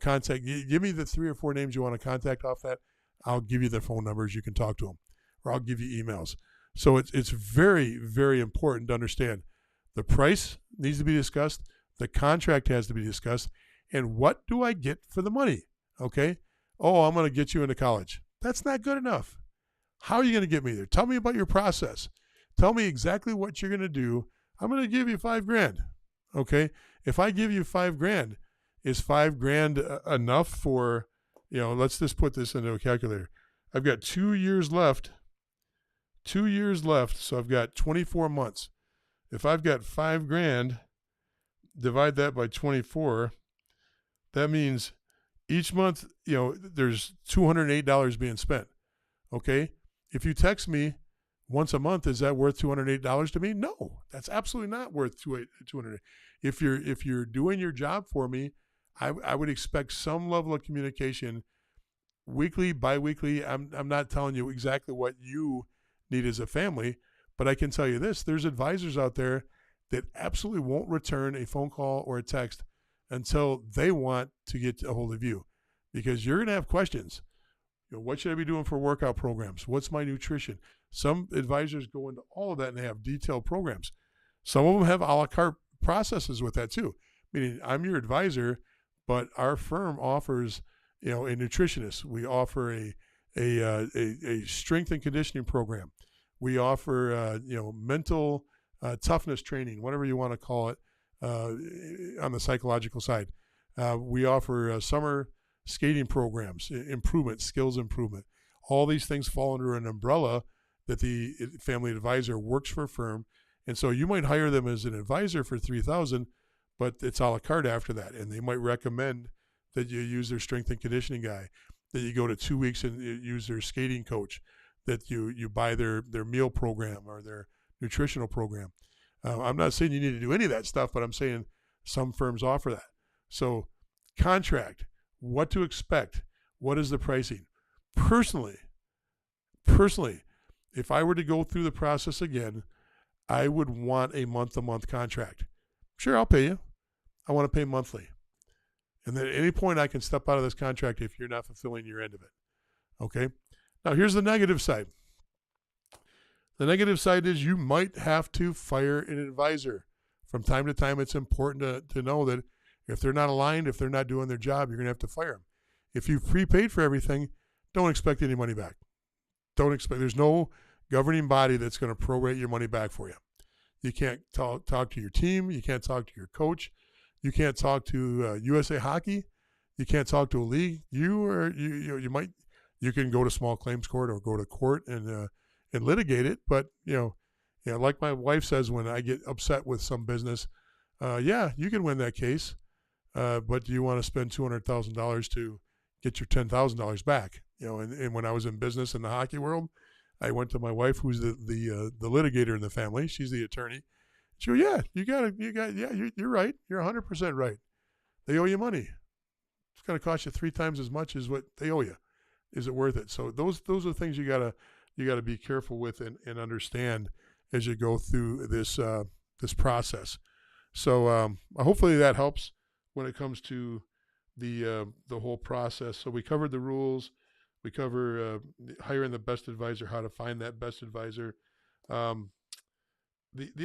contact. Give me the 3 or 4 names you want to contact off that. I'll give you their phone numbers. You can talk to them, or I'll give you emails. So it's very, very important to understand the price needs to be discussed. The contract has to be discussed. And what do I get for the money? Okay. Oh, I'm going to get you into college. That's not good enough. How are you going to get me there? Tell me about your process. Tell me exactly what you're going to do. I'm going to give you $5 grand. Okay. If I give you $5 grand, is $5 grand enough for, let's just put this into a calculator. I've got 2 years left. 2 years left. So I've got 24 months. If I've got $5 grand, divide that by 24. That means each month, there's $208 being spent. Okay. If you text me once a month, is that worth $208 to me? No, that's absolutely not worth $208. If you're doing your job for me, I would expect some level of communication, weekly, biweekly. I'm not telling you exactly what you need as a family, but I can tell you this: there's advisors out there that absolutely won't return a phone call or a text until they want to get a hold of you, because you're going to have questions. What should I be doing for workout programs? What's my nutrition? Some advisors go into all of that and they have detailed programs. Some of them have a la carte processes with that too, meaning I'm your advisor, but our firm offers, a nutritionist. We offer a strength and conditioning program. We offer, mental toughness training, whatever you want to call it, on the psychological side. We offer summer skating programs, skills improvement. All these things fall under an umbrella that the family advisor works for a firm. And so you might hire them as an advisor for $3,000, but it's a la carte after that. And they might recommend that you use their strength and conditioning guy, that you go to 2 weeks and use their skating coach, that you buy their meal program or their nutritional program. I'm not saying you need to do any of that stuff, but I'm saying some firms offer that. So contract, what to expect, what is the pricing? Personally, if I were to go through the process again, I would want a month-to-month contract. Sure, I'll pay you. I want to pay monthly. And then at any point I can step out of this contract if you're not fulfilling your end of it. Okay? Now here's the negative side. The negative side is you might have to fire an advisor. From time to time, it's important to know that if they're not aligned, if they're not doing their job, you're going to have to fire them. If you've prepaid for everything, don't expect any money back. There's no governing body that's going to prorate your money back for you. You can't talk to your team. You can't talk to your coach. You can't talk to USA Hockey. You can't talk to a league. You can go to small claims court or go to court and litigate it. But like my wife says, when I get upset with some business, yeah, you can win that case, but do you want to spend $200,000 to get your $10,000 back? And when I was in business in the hockey world, I went to my wife, who's the litigator in the family. She's the attorney. She goes, yeah, you're right. You're 100% right. They owe you money. It's going to cost you 3 times as much as what they owe you. Is it worth it? So those are things you gotta be careful with and understand as you go through this process. So hopefully that helps when it comes to the whole process. So we covered the rules. We cover hiring the best advisor, how to find that best advisor. The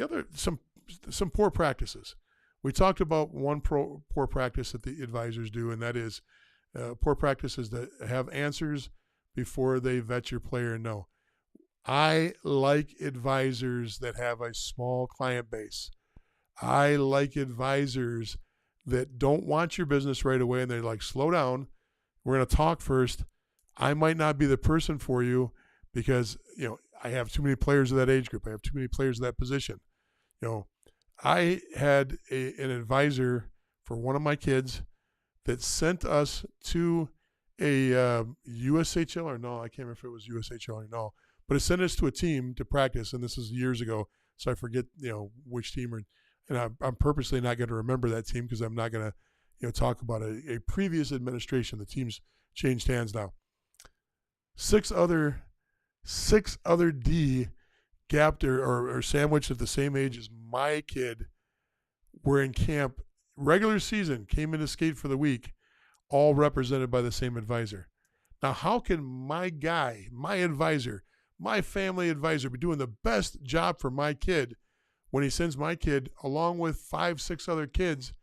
other some poor practices. We talked about one poor practice that the advisors do, and that is poor practice is to have answers before they vet your player and know. I like advisors that have a small client base. I like advisors that don't want your business right away and they're like, slow down. We're going to talk first. I might not be the person for you because, I have too many players of that age group. I have too many players of that position. I had an advisor for one of my kids that sent us to a USHL or no, I can't remember if it was USHL or no, but it sent us to a team to practice, and this is years ago, so I forget which team, and I'm purposely not going to remember that team because I'm not going to talk about a previous administration. The team's changed hands now. Six other D gapped or sandwiched at the same age as my kid were in camp, regular season, came in to skate for the week, all represented by the same advisor. Now, how can my guy, my advisor, my family advisor be doing the best job for my kid when he sends my kid along with 5-6 other kids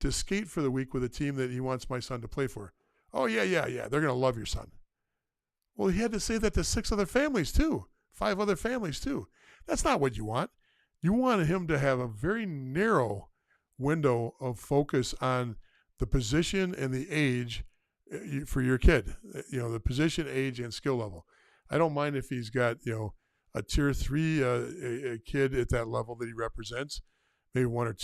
to skate for the week with a team that he wants my son to play for? Oh, yeah, they're going to love your son. Well, he had to say that to 6 other families too, 5 other families too. That's not what you want. You want him to have a very narrow window of focus on the position and the age for your kid, the position, age, and skill level. I don't mind if he's got, a tier 3 a kid at that level that he represents, maybe one or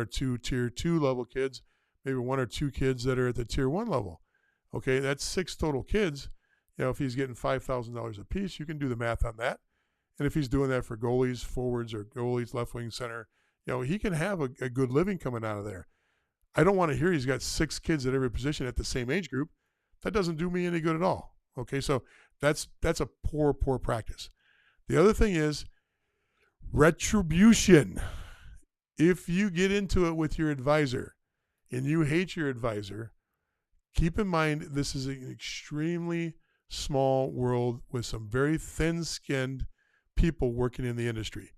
two tier 2 level kids, maybe 1 or 2 kids that are at the tier 1 level. Okay, that's 6 total kids. If he's getting $5,000 a piece, you can do the math on that. And if he's doing that for goalies, forwards, or goalies, left wing, center, he can have a good living coming out of there. I don't want to hear he's got 6 kids at every position at the same age group. That doesn't do me any good at all. Okay, so that's a poor practice. The other thing is retribution. If you get into it with your advisor and you hate your advisor, keep in mind this is an extremely small world with some very thin-skinned people working in the industry.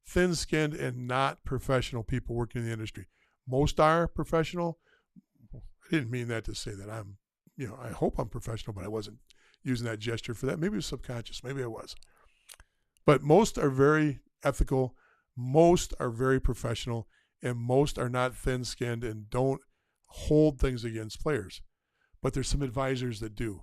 Thin-skinned and not professional people working in the industry. Most are professional. I didn't mean that to say that I'm, I hope I'm professional, but I wasn't using that gesture for that. Maybe it was subconscious. Maybe I was. But most are very ethical. Most are very professional. And most are not thin-skinned and don't hold things against players. But there's some advisors that do.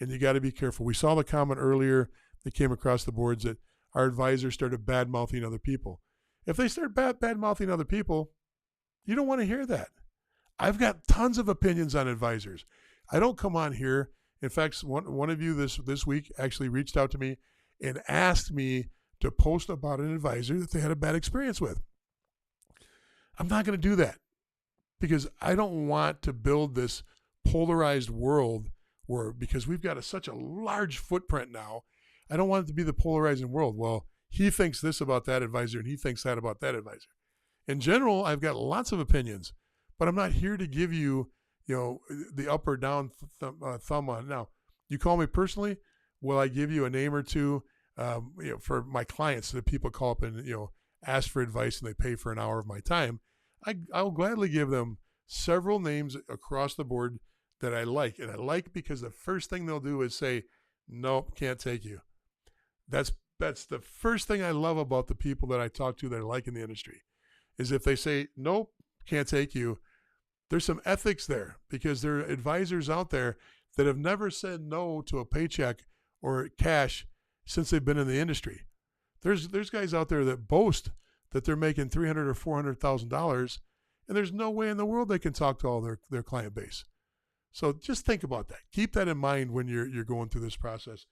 And you got to be careful. We saw the comment earlier that came across the boards that our advisors started bad-mouthing other people. If they start bad-mouthing other people, you don't want to hear that. I've got tons of opinions on advisors. I don't come on here. In fact, one of you this week actually reached out to me and asked me to post about an advisor that they had a bad experience with. I'm not going to do that because I don't want to build this polarized world because we've got such a large footprint now. I don't want it to be the polarizing world. Well, he thinks this about that advisor and he thinks that about that advisor. In general, I've got lots of opinions, but I'm not here to give you, the up or down thumb on. Now, you call me personally, will I give you a name or two, for my clients that people call up and, ask for advice and they pay for an hour of my time? I will gladly give them several names across the board that I like. And I like because the first thing they'll do is say, nope, can't take you. That's the first thing I love about the people that I talk to that I like in the industry is if they say, nope, can't take you, there's some ethics there because there are advisors out there that have never said no to a paycheck or cash since they've been in the industry. There's guys out there that boast that they're making $300,000 or $400,000, and there's no way in the world they can talk to all their client base. So just think about that. Keep that in mind when you're going through this process.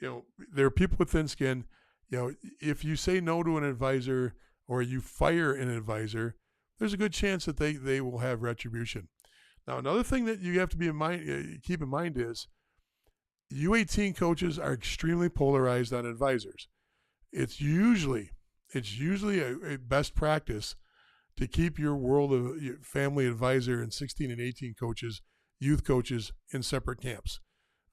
There are people with thin skin. If you say no to an advisor or you fire an advisor, there's a good chance that they will have retribution. Now, another thing that you have to keep in mind is U18 coaches are extremely polarized on advisors. It's usually a best practice to keep your world of your family advisor and 16 and 18 coaches, youth coaches, in separate camps.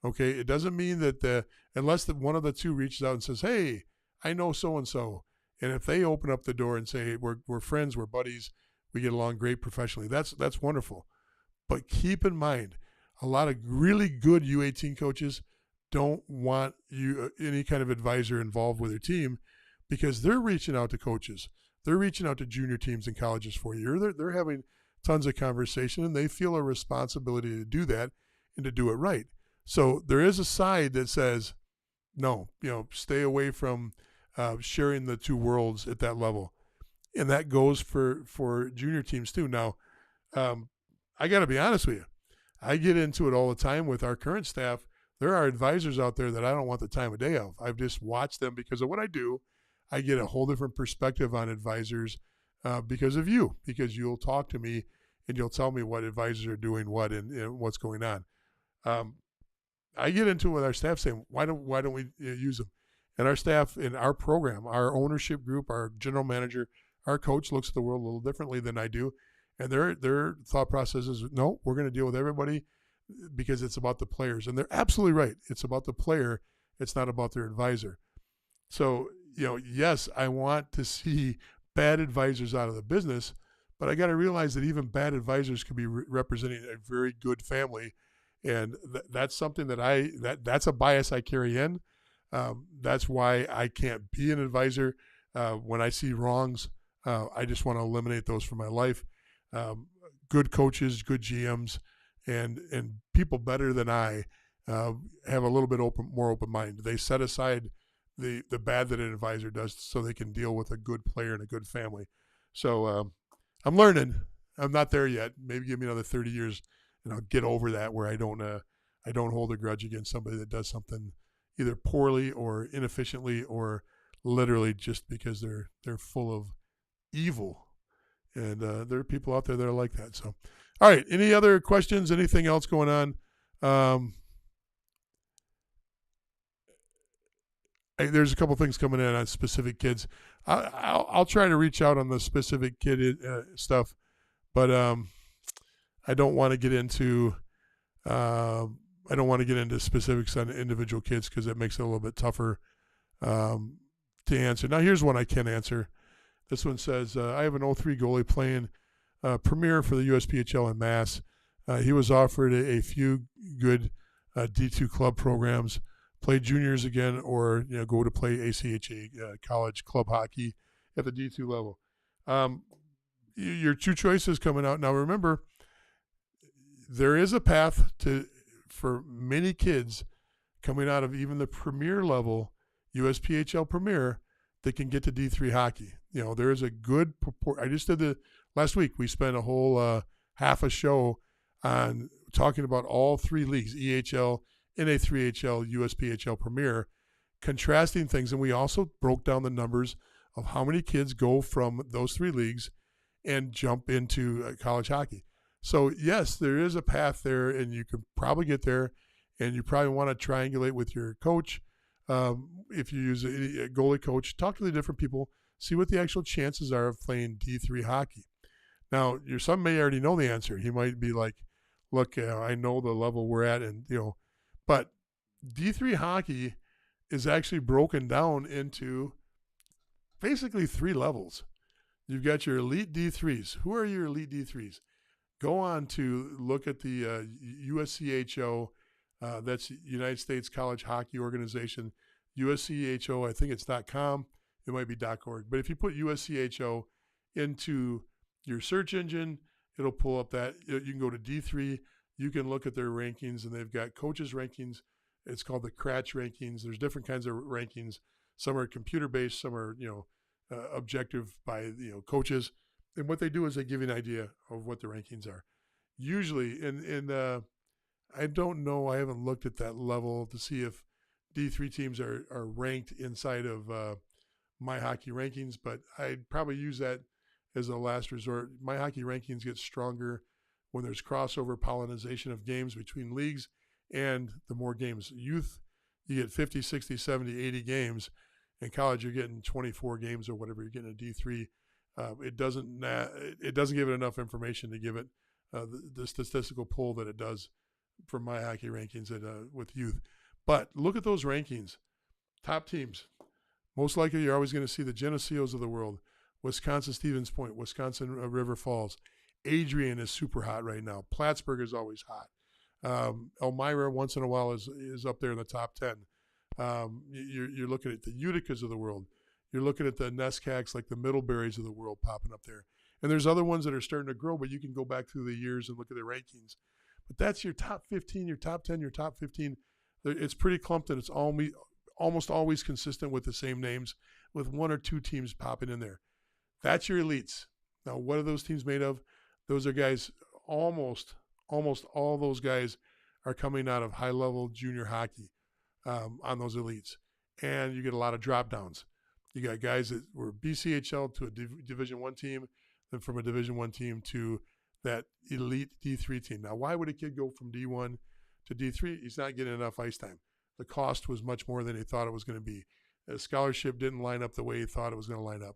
Okay, it doesn't mean that unless one of the two reaches out and says, "Hey, I know so and so," and if they open up the door and say, "We're friends, we're buddies, We get along great professionally. That's wonderful. But keep in mind, a lot of really good U18 coaches don't want any kind of advisor involved with their team because they're reaching out to coaches. They're reaching out to junior teams and colleges for you. They're having tons of conversation, and they feel a responsibility to do that and to do it right. So there is a side that says, no, stay away from sharing the two worlds at that level. And that goes for junior teams too. Now, I got to be honest with you. I get into it all the time with our current staff. There are advisors out there that I don't want the time of day of. I've just watched them because of what I do. I get a whole different perspective on advisors because of you, because you'll talk to me and you'll tell me what advisors are doing what and what's going on. I get into it with our staff saying, why don't we use them? And our staff in our program, our ownership group, our general manager, our coach looks at the world a little differently than I do. And their thought process is, no, we're going to deal with everybody because it's about the players. And they're absolutely right. It's about the player. It's not about their advisor. So, yes, I want to see bad advisors out of the business, but I got to realize that even bad advisors could be representing a very good family. And that's something that's a bias I carry in. That's why I can't be an advisor. When I see wrongs, I just want to eliminate those from my life. Good coaches, good GMs, and people better than I have a little bit more open mind. They set aside the bad that an advisor does so they can deal with a good player and a good family. So I'm learning. I'm not there yet. Maybe give me another 30 years and I'll get over that where I don't hold a grudge against somebody that does something either poorly or inefficiently or literally just because they're full of evil. And there are people out there that are like that. So, all right. Any other questions? Anything else going on? There's a couple things coming in on specific kids. I'll try to reach out on the specific kid stuff, but I don't want to get into specifics on individual kids because it makes it a little bit tougher to answer. Now, here's one I can answer. This one says, I have an 03 goalie playing Premier for the USPHL in Mass. He was offered a few good D2 club programs, play juniors again, or go to play ACHA college club hockey at the D2 level. Your two choices coming out. Now, remember, there is a path for many kids coming out of even the Premier level, USPHL Premier, that can get to D3 hockey. There is a good I just did last week. We spent a whole half a show on talking about all three leagues, EHL, NA3HL, USPHL Premier, contrasting things. And we also broke down the numbers of how many kids go from those three leagues and jump into college hockey. So, yes, there is a path there, and you can probably get there, and you probably want to triangulate with your coach. If you use a goalie coach, talk to the different people, see what the actual chances are of playing D3 hockey. Now, your son may already know the answer. He might be like, look, I know the level we're at, and but D3 hockey is actually broken down into basically three levels. You've got your elite D3s. Who are your elite D3s? Go on to look at the USCHO, that's United States College Hockey Organization. USCHO, I think it's .com. It might be .org. But if you put USCHO into your search engine, it'll pull up that. You can go to D3. You can look at their rankings, and they've got coaches' rankings. It's called the Cratch rankings. There's different kinds of rankings. Some are computer-based. Some are, objective by, coaches. And what they do is they give you an idea of what the rankings are. Usually, I don't know, I haven't looked at that level to see if D3 teams are ranked inside of My Hockey Rankings, but I'd probably use that as a last resort. My Hockey Rankings get stronger when there's crossover pollination of games between leagues and the more games. Youth, you get 50, 60, 70, 80 games. In college, you're getting 24 games or whatever. You're getting a D3. It doesn't give it enough information to give it the statistical pull that it does for My Hockey Rankings with youth. But look at those rankings. Top teams. Most likely, you're always going to see the Geneseos of the world. Wisconsin Stevens Point, Wisconsin River Falls. Adrian is super hot right now. Plattsburgh is always hot. Elmira once in a while is up there in the top 10. You're looking at the Uticas of the world. You're looking at the Nescacs, like the Middleberries of the world popping up there. And there's other ones that are starting to grow, but you can go back through the years and look at their rankings. But that's your top 15, your top 10, your top 15. It's pretty clumped, and it's almost always consistent with the same names, with one or two teams popping in there. That's your elites. Now, what are those teams made of? Those are guys, almost all those guys are coming out of high-level junior hockey on those elites. And you get a lot of drop-downs. You got guys that were BCHL to a Division I team, then from a Division I team to that elite D3 team. Now, why would a kid go from D1 to D3? He's not getting enough ice time. The cost was much more than he thought it was going to be. The scholarship didn't line up the way he thought it was going to line up.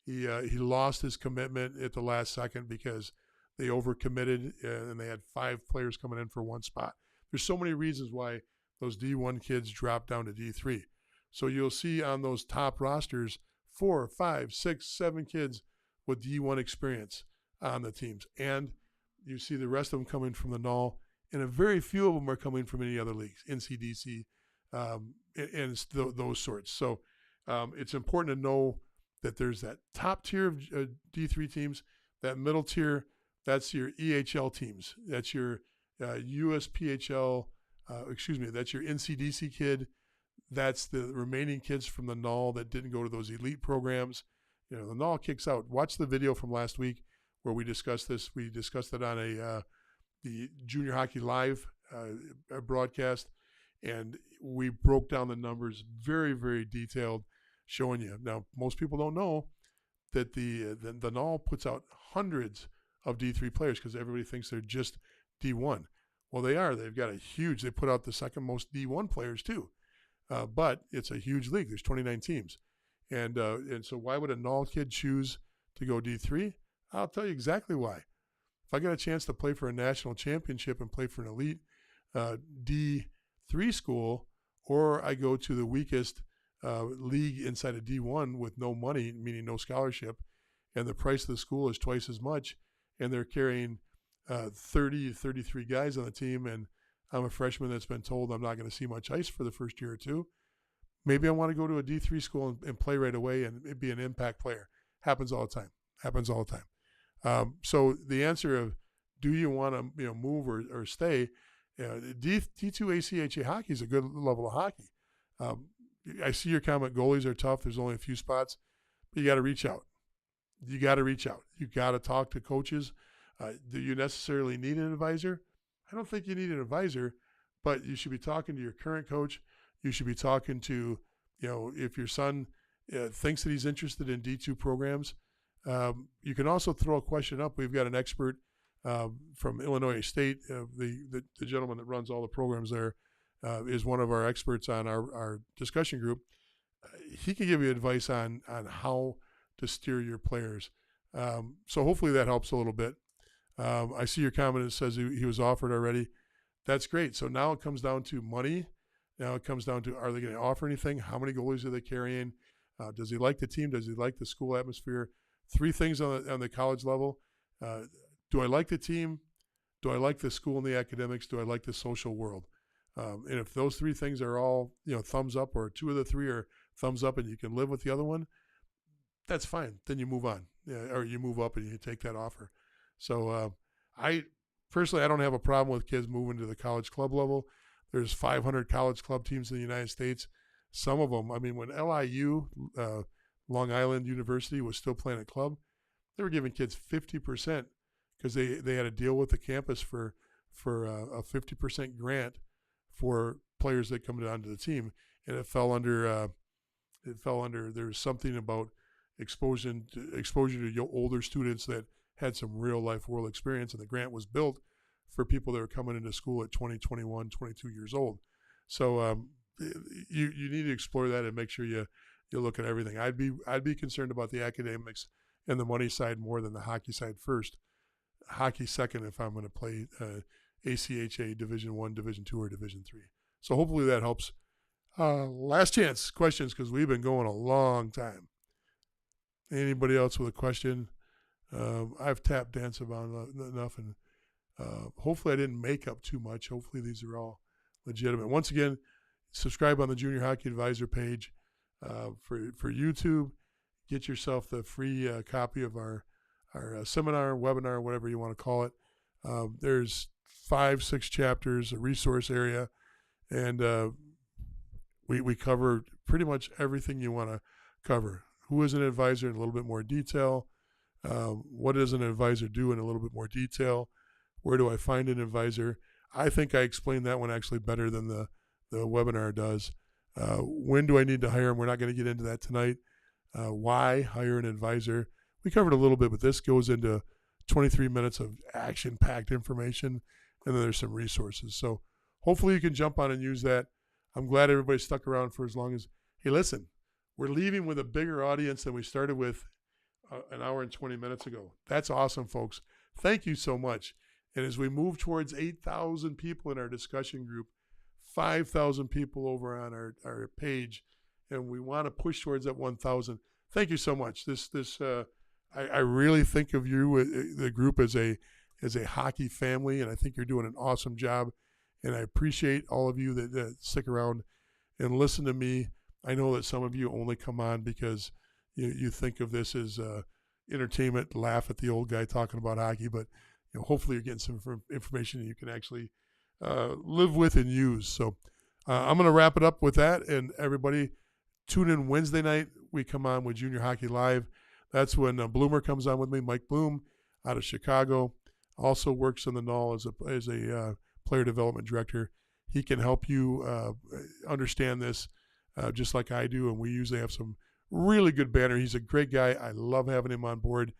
He lost his commitment at the last second because they overcommitted and they had 5 players coming in for one spot. There's so many reasons why those D1 kids dropped down to D3. So you'll see on those top rosters 4, 5, 6, 7 kids with D1 experience on the teams. And you see the rest of them coming from the NOL, and a very few of them are coming from any other leagues, NCDC, and those sorts. So it's important to know that there's that top tier of D3 teams, that middle tier, that's your EHL teams. That's your USPHL, that's your NCDC kid. That's the remaining kids from the NOL that didn't go to those elite programs. The NOL kicks out. Watch the video from last week where we discussed this. We discussed it on the Junior Hockey Live broadcast, and we broke down the numbers very, very detailed, showing you. Now, most people don't know that the NOL puts out hundreds of D3 players because everybody thinks they're just D1. Well, they are. They've got they put out the second most D1 players too. But it's a huge league. There's 29 teams. And so why would a NOL kid choose to go D3? I'll tell you exactly why. If I got a chance to play for a national championship and play for an elite D3 school, or I go to the weakest league inside of D1 with no money, meaning no scholarship, and the price of the school is twice as much, and they're carrying 30, 33 guys on the team, and I'm a freshman that's been told I'm not going to see much ice for the first year or two. Maybe I want to go to a D3 school and play right away and be an impact player. Happens all the time. So the answer of do you want to move or stay, D2 ACHA hockey is a good level of hockey. I see your comment, goalies are tough. There's only a few spots. But you got to reach out. You got to talk to coaches. Do you necessarily need an advisor? I don't think you need an advisor, but you should be talking to your current coach. You should be talking to, if your son thinks that he's interested in D2 programs. You can also throw a question up. We've got an expert from Illinois State. The gentleman that runs all the programs there is one of our experts on our discussion group. He can give you advice on how to steer your players. So hopefully that helps a little bit. I see your comment that says he was offered already. That's great. So now it comes down to money. Now it comes down to, are they going to offer anything? How many goalies are they carrying? Does he like the team? Does he like the school atmosphere? 3 things on the college level. Do I like the team? Do I like the school and the academics? Do I like the social world? And if those 3 things are all thumbs up, or 2 of the 3 are thumbs up and you can live with the other one, that's fine. Then you move on, or you move up and you take that offer. So I don't have a problem with kids moving to the college club level. There's 500 college club teams in the United States. Some of them, when LIU, Long Island University, was still playing at club, they were giving kids 50% because they had a deal with the campus for a 50% grant for players that come down to the team, and it fell under there's something about exposure to older students that had some real life world experience, and the grant was built for people that were coming into school at 20, 21, 22 years old. So you need to explore that and make sure you look at everything. I'd be concerned about the academics and the money side more than the hockey side first. Hockey second if I'm going to play ACHA Division I, Division II, or Division III. So hopefully that helps. Last chance questions, because we've been going a long time. Anybody else with a question? I've tapped danced about enough, and hopefully I didn't make up too much. Hopefully these are all legitimate. Once again, subscribe on the Junior Hockey Advisor page for YouTube. Get yourself the free copy of our seminar, webinar, whatever you want to call it. There's 5-6 chapters, a resource area, and we cover pretty much everything you want to cover. Who is an advisor in a little bit more detail? What does an advisor do in a little bit more detail? Where do I find an advisor? I think I explained that one actually better than the webinar does. When do I need to hire them? We're not going to get into that tonight. Why hire an advisor? We covered a little bit, but this goes into 23 minutes of action-packed information, and then there's some resources. So hopefully you can jump on and use that. I'm glad everybody stuck around for as long as, hey, listen, we're leaving with a bigger audience than we started with an hour and 20 minutes ago. That's awesome, folks. Thank you so much. And as we move towards 8,000 people in our discussion group, 5,000 people over on our page, and we want to push towards that 1,000. Thank you so much. I really think of you, the group, as a hockey family, and I think you're doing an awesome job. And I appreciate all of you that stick around and listen to me. I know that some of you only come on because you think of this as entertainment, laugh at the old guy talking about hockey, but hopefully you're getting some information that you can actually live with and use. So I'm going to wrap it up with that, and everybody tune in Wednesday night. We come on with Junior Hockey Live. That's when Bloomer comes on with me, Mike Bloom, out of Chicago. Also works in the Null as a player development director. He can help you understand this just like I do, and we usually have some really good banner. He's a great guy. I love having him on board.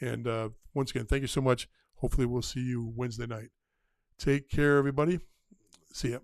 And once again, thank you so much. Hopefully we'll see you Wednesday night. Take care, everybody. See ya.